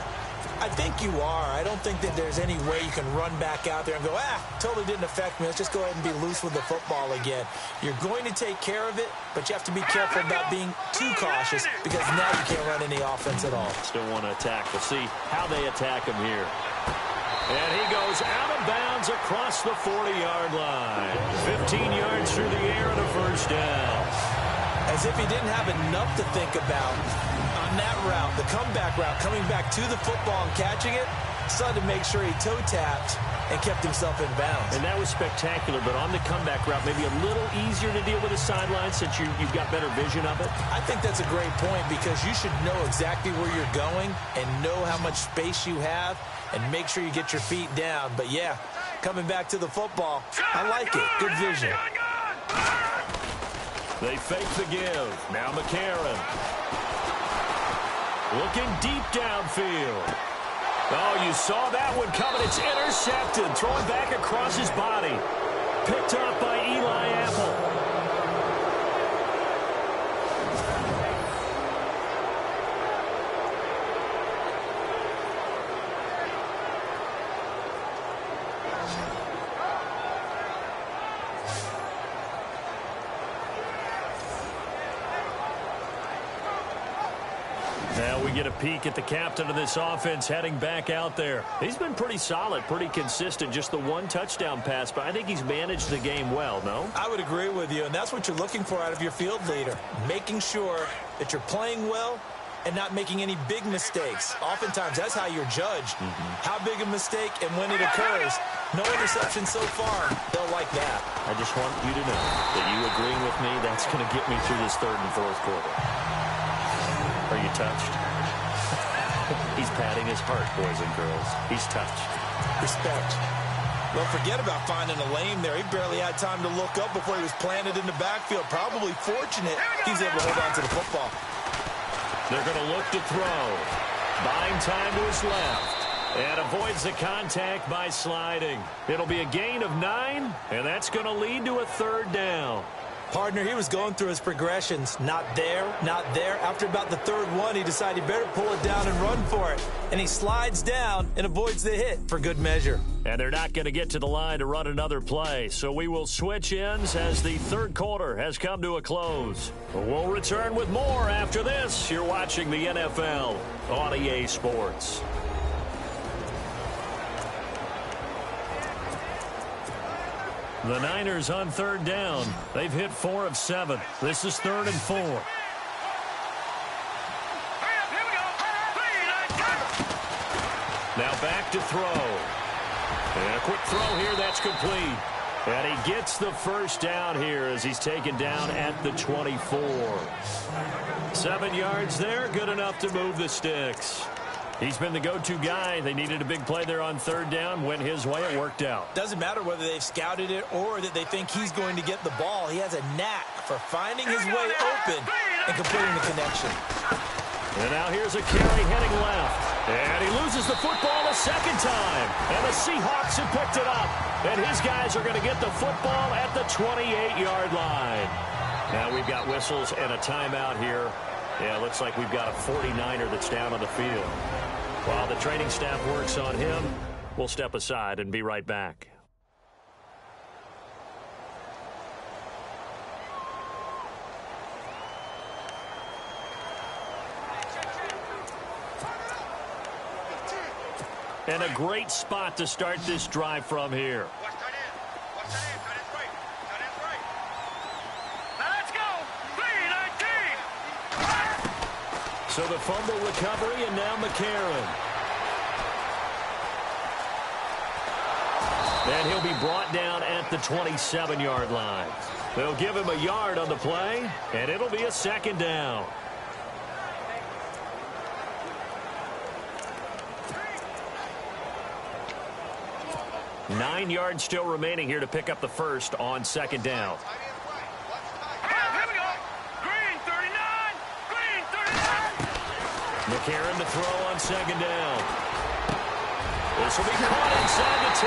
I think you are. I don't think that there's any way you can run back out there and go, totally didn't affect me. Let's just go ahead and be loose with the football again. You're going to take care of it, but you have to be careful about being too cautious because now you can't run any offense at all. Still want to attack. We'll see how they attack him here. And he goes out of bounds across the 40-yard line. 15 yards through the air and a first down. As if he didn't have enough to think about on that route, the comeback route, coming back to the football and catching it, decided to make sure he toe-tapped and kept himself in bounds. And that was spectacular, but on the comeback route, maybe a little easier to deal with the sideline since you've got better vision of it? I think that's a great point because you should know exactly where you're going and know how much space you have and make sure you get your feet down. But, yeah, coming back to the football, I like it. Good vision. They fake the give. Now McCarron. Looking deep downfield. Oh, you saw that one coming. It's intercepted. Throwing back across his body. Picked up by Eli Apple. Now we get a peek at the captain of this offense heading back out there. He's been pretty solid, pretty consistent, just the 1 touchdown pass, but I think he's managed the game well, no? I would agree with you, and that's what you're looking for out of your field leader, making sure that you're playing well and not making any big mistakes. Oftentimes, that's how you're judged. How big a mistake and when it occurs. No interception so far. They'll like that. I just want you to know that you agreeing with me, that's going to get me through this 3rd and 4th quarter. Are you touched? He's patting his heart, boys and girls. He's touched. Respect. Well, forget about finding a lane there. He barely had time to look up before he was planted in the backfield. Probably fortunate he's able to hold on to the football. They're going to look to throw. Buying time to his left. And avoids the contact by sliding. It'll be a gain of 9, and that's going to lead to a 3rd down. Partner, he was going through his progressions. Not there, not there. After about the 3rd one, he decided he better pull it down and run for it. And he slides down and avoids the hit for good measure. And they're not going to get to the line to run another play. So we will switch ends as the 3rd quarter has come to a close. We'll return with more after this. You're watching the NFL on EA Sports. The Niners on 3rd down. They've hit 4 of 7. This is 3rd and 4. Now back to throw. And a quick throw here. That's complete. And he gets the 1st down here as he's taken down at the 24. 7 yards there. Good enough to move the sticks. He's been the go-to guy. They needed a big play there on 3rd down. Went his way. It worked out. Doesn't matter whether they've scouted it or that they think he's going to get the ball. He has a knack for finding his way open and completing the connection. And now here's a carry heading left. And he loses the football a 2nd time. And the Seahawks have picked it up. And his guys are going to get the football at the 28-yard line. Now we've got whistles and a timeout here. Yeah, looks like we've got a 49er that's down on the field. While the training staff works on him, we'll step aside and be right back. And a great spot to start this drive from here. So the fumble recovery, and now McCarron. And he'll be brought down at the 27-yard line. They'll give him a yard on the play, and it'll be a 2nd down. Nine yards still remaining here to pick up the 1st on 2nd down. McCarron to throw on 2nd down. This will be caught inside the 10.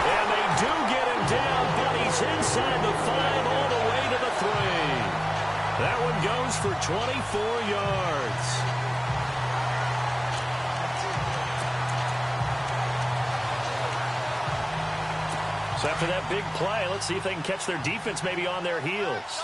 And they do get him down, but he's inside the 5 all the way to the 3. That one goes for 24 yards. So after that big play, let's see if they can catch their defense maybe on their heels.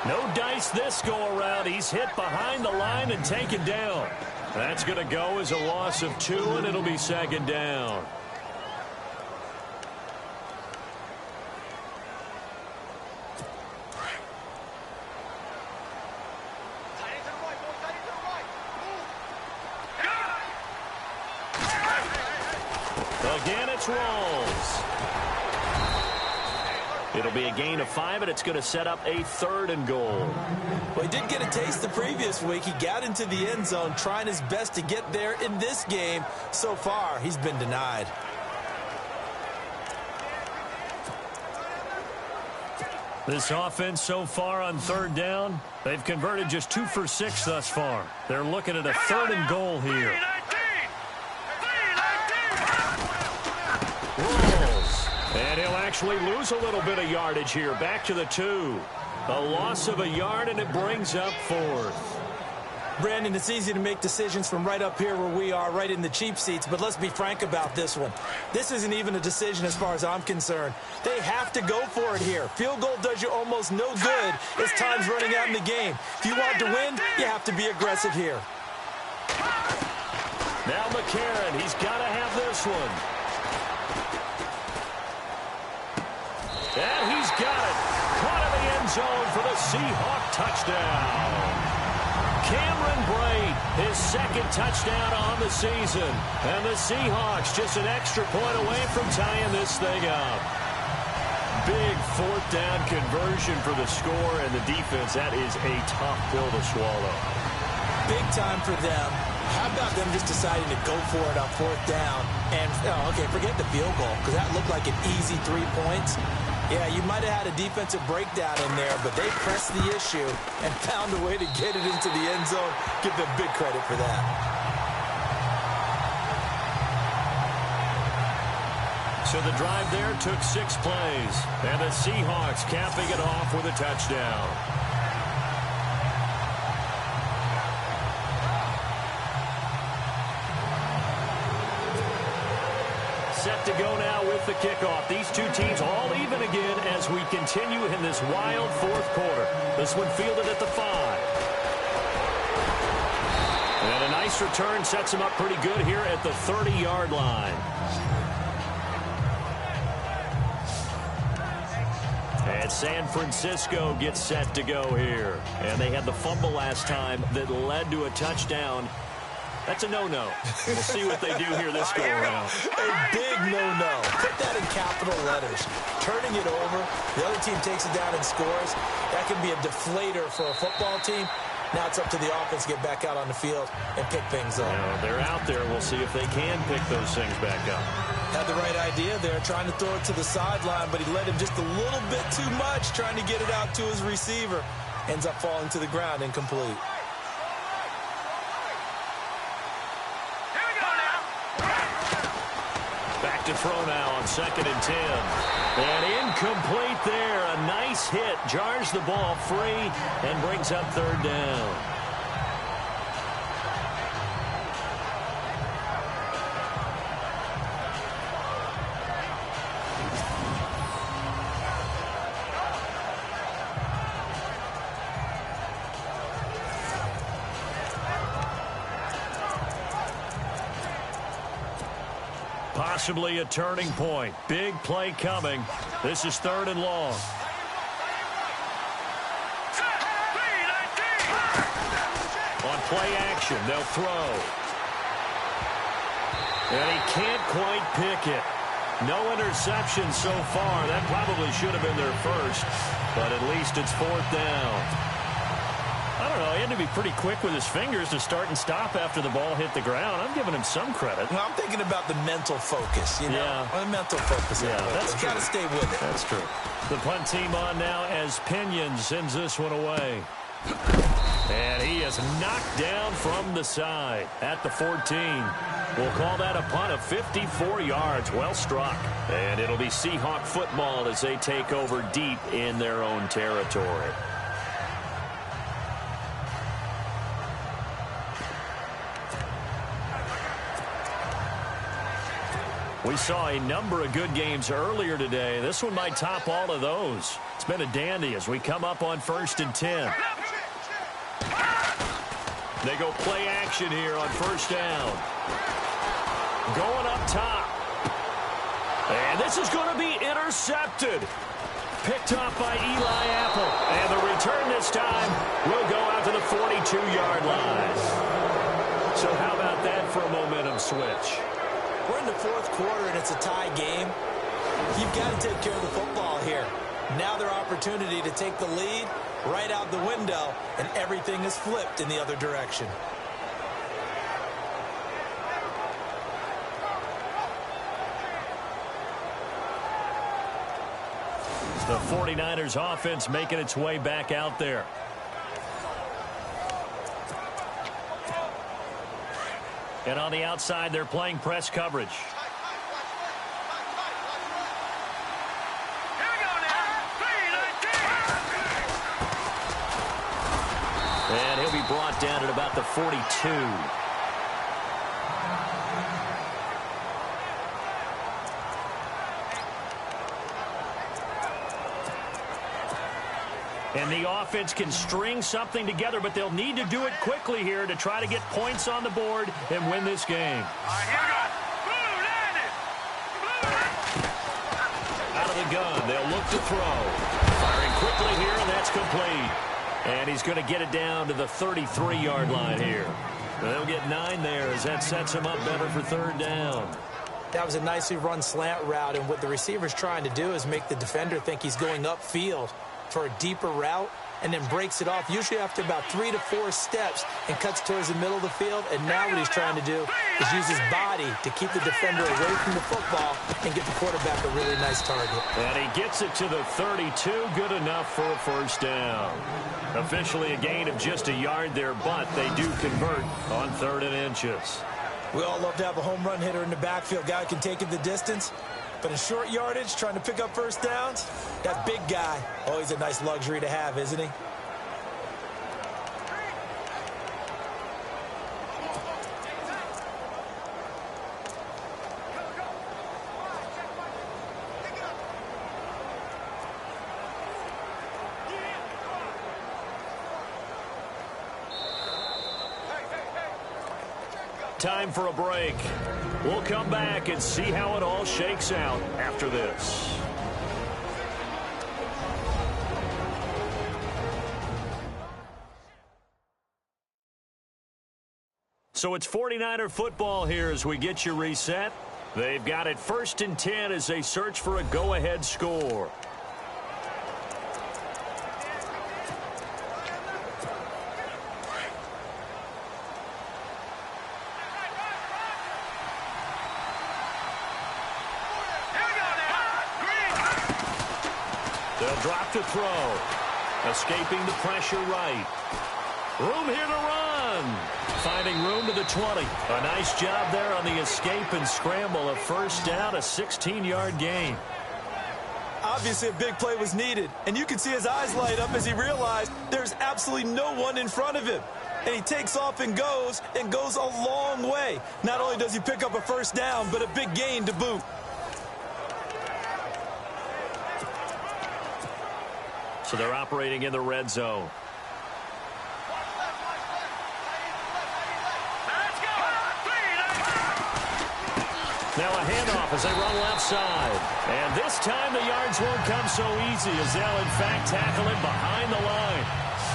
No dice this go-around. He's hit behind the line and taken down. That's going to go as a loss of 2, and it'll be 2nd down. Again, it's Rawls. It'll be a gain of 5, and it's going to set up a 3rd and goal. Well, he did get a taste the previous week. He got into the end zone, trying his best to get there in this game. So far, he's been denied. This offense so far on 3rd down, they've converted just 2 for 6 thus far. They're looking at a 3rd and goal here. And he'll actually lose a little bit of yardage here. Back to the 2. A loss of a yard, and it brings up 4th. Brandon, it's easy to make decisions from right up here where we are, right in the cheap seats, but let's be frank about this one. This isn't even a decision as far as I'm concerned. They have to go for it here. Field goal does you almost no good as time's running out in the game. If you want to win, you have to be aggressive here. Now McCarron, he's got to have this one. And he's got it. Caught in the end zone for the Seahawk touchdown. Cameron Brate, his 2nd touchdown on the season. And the Seahawks just an extra point away from tying this thing up. Big fourth down conversion for the score, and the defense, that is a tough pill to swallow. Big time for them. How about them just deciding to go for it on fourth down? And, okay, forget the field goal, because that looked like an easy 3 points. Yeah, you might have had a defensive breakdown in there, but they pressed the issue and found a way to get it into the end zone. Give them big credit for that. So the drive there took 6 plays, and the Seahawks capping it off with a touchdown. Set to go now with the kickoff. These two teams all even again as we continue in this wild fourth quarter. This one fielded at the 5. And a nice return sets them up pretty good here at the 30-yard line. And San Francisco gets set to go here. And they had the fumble last time that led to a touchdown. That's a no-no. We'll see what they do here this go-around. A big no-no. Put that in capital letters. Turning it over, the other team takes it down and scores. That can be a deflator for a football team. Now it's up to the offense to get back out on the field and pick things up. They're out there. We'll see if they can pick those things back up. Had the right idea there, trying to throw it to the sideline, but he let him just a little bit too much, trying to get it out to his receiver. Ends up falling to the ground incomplete. Back to throw now on 2nd and 10. And incomplete there. A nice hit. Jars the ball free and brings up 3rd down. Possibly a turning point. Big play coming. This is 3rd and long. On play action, they'll throw. And he can't quite pick it. No interception so far. That probably should have been their first, but at least it's 4th down. I don't know. He had to be pretty quick with his fingers to start and stop after the ball hit the ground. I'm giving him some credit. Well, I'm thinking about the mental focus, you know. Yeah. The mental focus. Yeah, that's true. Got to stay with it. That's true. The punt team on now as Pinion sends this one away. And he is knocked down from the side at the 14. We'll call that a punt of 54 yards. Well struck. And it'll be Seahawk football as they take over deep in their own territory. We saw a number of good games earlier today. This one might top all of those. It's been a dandy as we come up on 1st and 10. They go play action here on 1st down. Going up top. And this is going to be intercepted. Picked off by Eli Apple. And the return this time will go out to the 42-yard line. So how about that for a momentum switch? We're in the 4th quarter, and it's a tie game. You've got to take care of the football here. Now their opportunity to take the lead right out the window, and everything is flipped in the other direction. The 49ers offense making its way back out there. And on the outside, they're playing press coverage. And he'll be brought down at about the 42. And the offense can string something together, but they'll need to do it quickly here to try to get points on the board and win this game. Out of the gun, they'll look to throw. Firing quickly here, and that's complete. And he's going to get it down to the 33-yard line here. They'll get 9 there as that sets him up better for 3rd down. That was a nicely run slant route, and what the receiver's trying to do is make the defender think he's going upfield for a deeper route, and then breaks it off, usually after about 3 to 4 steps, and cuts towards the middle of the field. And now what he's trying to do is use his body to keep the defender away from the football and get the quarterback a really nice target. And he gets it to the 32, good enough for a first down. Officially a gain of just a yard there, but they do convert on 3rd and inches. We all love to have a home run hitter in the backfield, guy who can take it the distance. But in short yardage, trying to pick up first downs, that big guy, always a nice luxury to have, isn't he? Time for a break. We'll come back and see how it all shakes out after this. So it's 49er football here as we get you reset. They've got it 1st and 10 as they search for a go-ahead score. They'll drop to throw. Escaping the pressure right. Room here to run. Finding room to the 20. A nice job there on the escape and scramble. A first down, a 16-yard gain. Obviously, a big play was needed, and you can see his eyes light up as he realized there's absolutely no one in front of him. And he takes off and goes a long way. Not only does he pick up a first down, but a big gain to boot. So they're operating in the red zone. Now a handoff as they run left side. And this time the yards won't come so easy as they'll in fact tackle it behind the line.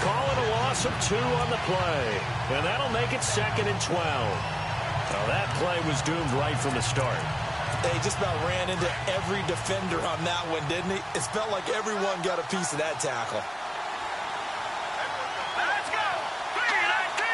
Call it a loss of 2 on the play. And that'll make it 2nd and 12. Well, that play was doomed right from the start. They just about ran into every defender on that one, didn't he? It felt like everyone got a piece of that tackle. Let's go! 319!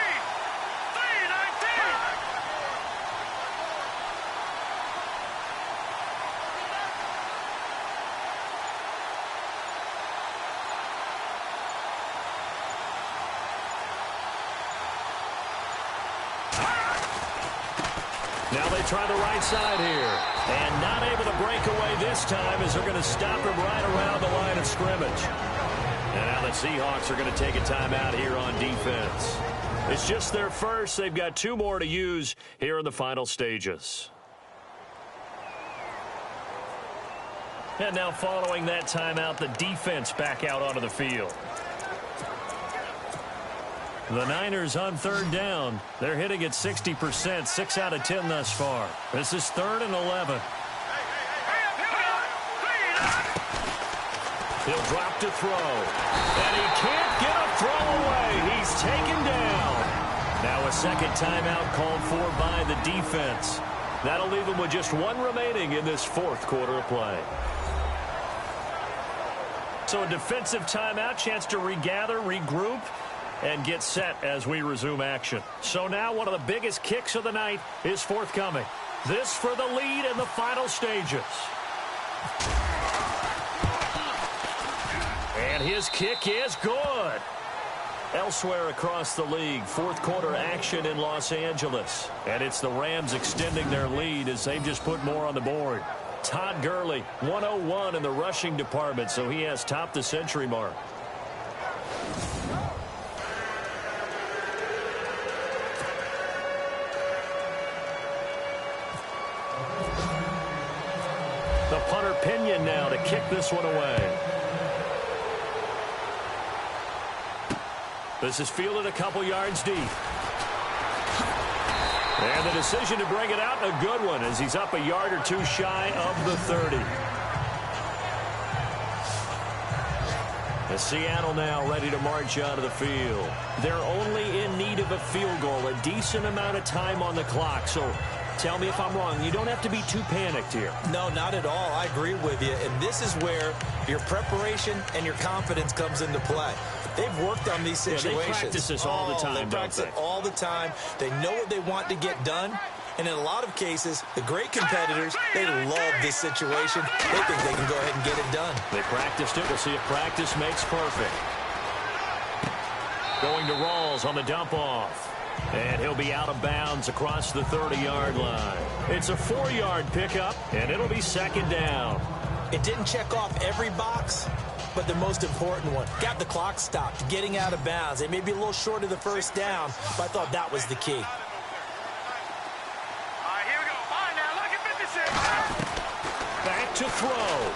319! Now they try the right side here. And not able to break away this time as they're going to stop him right around the line of scrimmage. And now the Seahawks are going to take a timeout here on defense. It's just their first. They've got 2 more to use here in the final stages. And now following that timeout, the defense back out onto the field. The Niners on 3rd down. They're hitting at 60%, 6 out of 10 thus far. This is 3rd and 11. He'll drop to throw. And he can't get a throw away. He's taken down. Now a second timeout called for by the defense. That'll leave him with just 1 remaining in this 4th quarter of play. So a defensive timeout, chance to regather, regroup, and get set as we resume action. So now one of the biggest kicks of the night is forthcoming. This for the lead in the final stages. And his kick is good. Elsewhere across the league, 4th quarter action in Los Angeles. And it's the Rams extending their lead as they've just put more on the board. Todd Gurley, 101 in the rushing department, so he has topped the century mark. The punter Pinion now to kick this one away. This is fielded a couple yards deep. And the decision to bring it out, a good one, as he's up a yard or 2 shy of the 30. As Seattle now ready to march out of the field. They're only in need of a field goal, a decent amount of time on the clock. So Tell me if I'm wrong. You don't have to be too panicked here. No, not at all. I agree with you. And this is where your preparation and your confidence comes into play. They've worked on these situations. Yeah, they practice this all the time, They practice it all the time. They know what they want to get done. And in a lot of cases, the great competitors, they love this situation. They think they can go ahead and get it done. They practiced it. We'll see if practice makes perfect. Going to Rawls on the dump-off. And he'll be out of bounds across the 30-yard line. It's a 4-yard pickup, and it'll be second down. It didn't check off every box, but the most important one. Got the clock stopped, getting out of bounds. They may be a little short of the first down, but I thought that was the key. Back to throw.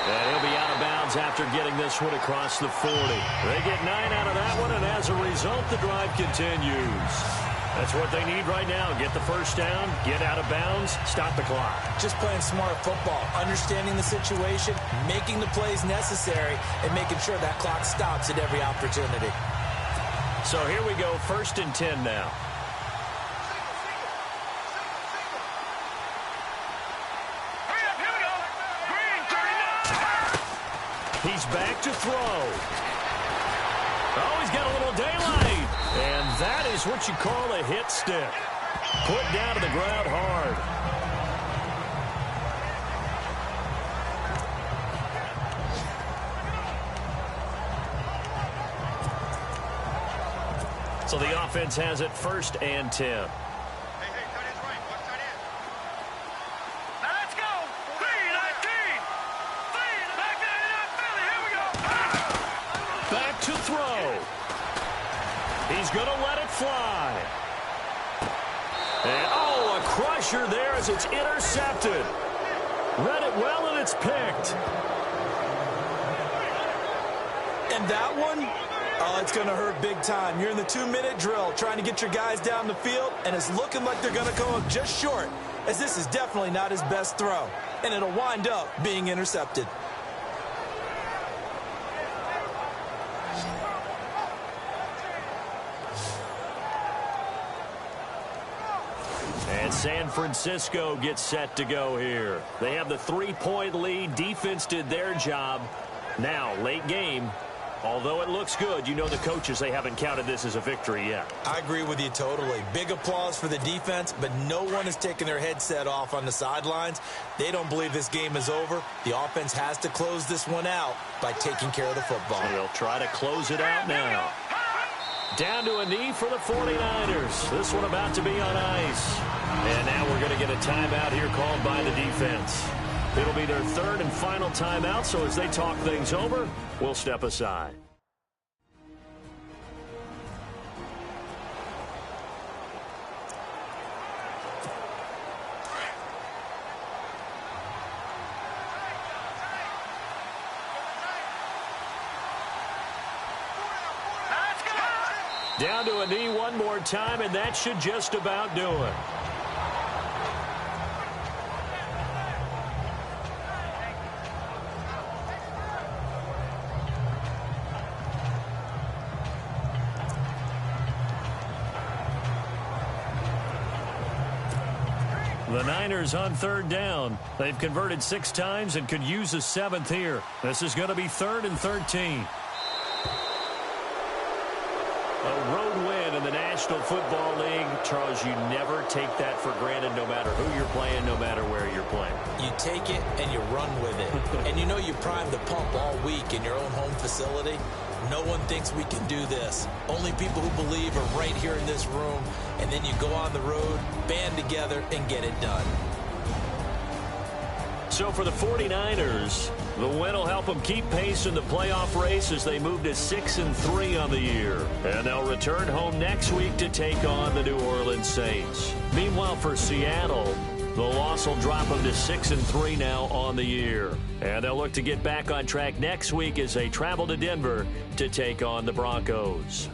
And he'll be out of bounds after getting this one across the 40. They get 9 out of that one, and as a result, the drive continues. That's what they need right now. Get the first down, get out of bounds, stop the clock. Just playing smart football, understanding the situation, making the plays necessary, and making sure that clock stops at every opportunity. So here we go, 1st and 10 now. He's back to throw. Oh, he's got a little daylight. And that is what you call a hit stick. Put down to the ground hard. So the offense has it 1st and 10. Back to throw. He's going to let it fly. And, oh, a crusher there as it's intercepted. Read it well, and it's picked. And that one, oh, it's going to hurt big time. You're in the 2-minute drill trying to get your guys down the field, and it's looking like they're going to come up just short, as this is definitely not his best throw. And it'll wind up being intercepted. And San Francisco gets set to go here. They have the 3-point lead. Defense did their job. Now, late game. Although it looks good, you know the coaches, they haven't counted this as a victory yet. I agree with you totally. Big applause for the defense, but no one is taking their headset off on the sidelines. They don't believe this game is over. The offense has to close this one out by taking care of the football. So they'll try to close it out now. Down to a knee for the 49ers. This one about to be on ice. And now we're going to get a timeout here called by the defense. It'll be their 3rd and final timeout, so as they talk things over, we'll step aside. Down to a knee one more time, and that should just about do it. The Niners on 3rd down. They've converted 6 times and could use a 7th here. This is going to be 3rd and 13. A road win in the National Football League. Charles, you never take that for granted no matter who you're playing, no matter where you're playing. You take it and you run with it. And you know you primed the pump all week in your own home facility. No one thinks we can do this. Only people who believe are right here in this room. And then you go on the road, band together, and get it done. So for the 49ers, the win will help them keep pace in the playoff race as they move to 6-3 on the year. And they'll return home next week to take on the New Orleans Saints. Meanwhile, for Seattle, the loss will drop them to 6-3 now on the year. And they'll look to get back on track next week as they travel to Denver to take on the Broncos.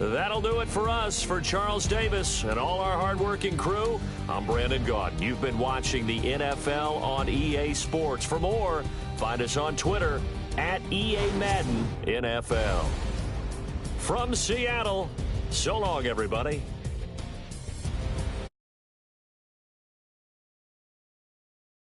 That'll do it for us. For Charles Davis and all our hardworking crew, I'm Brandon Gaudin. You've been watching the NFL on EA Sports. For more, find us on Twitter at EA Madden NFL. From Seattle, so long, everybody.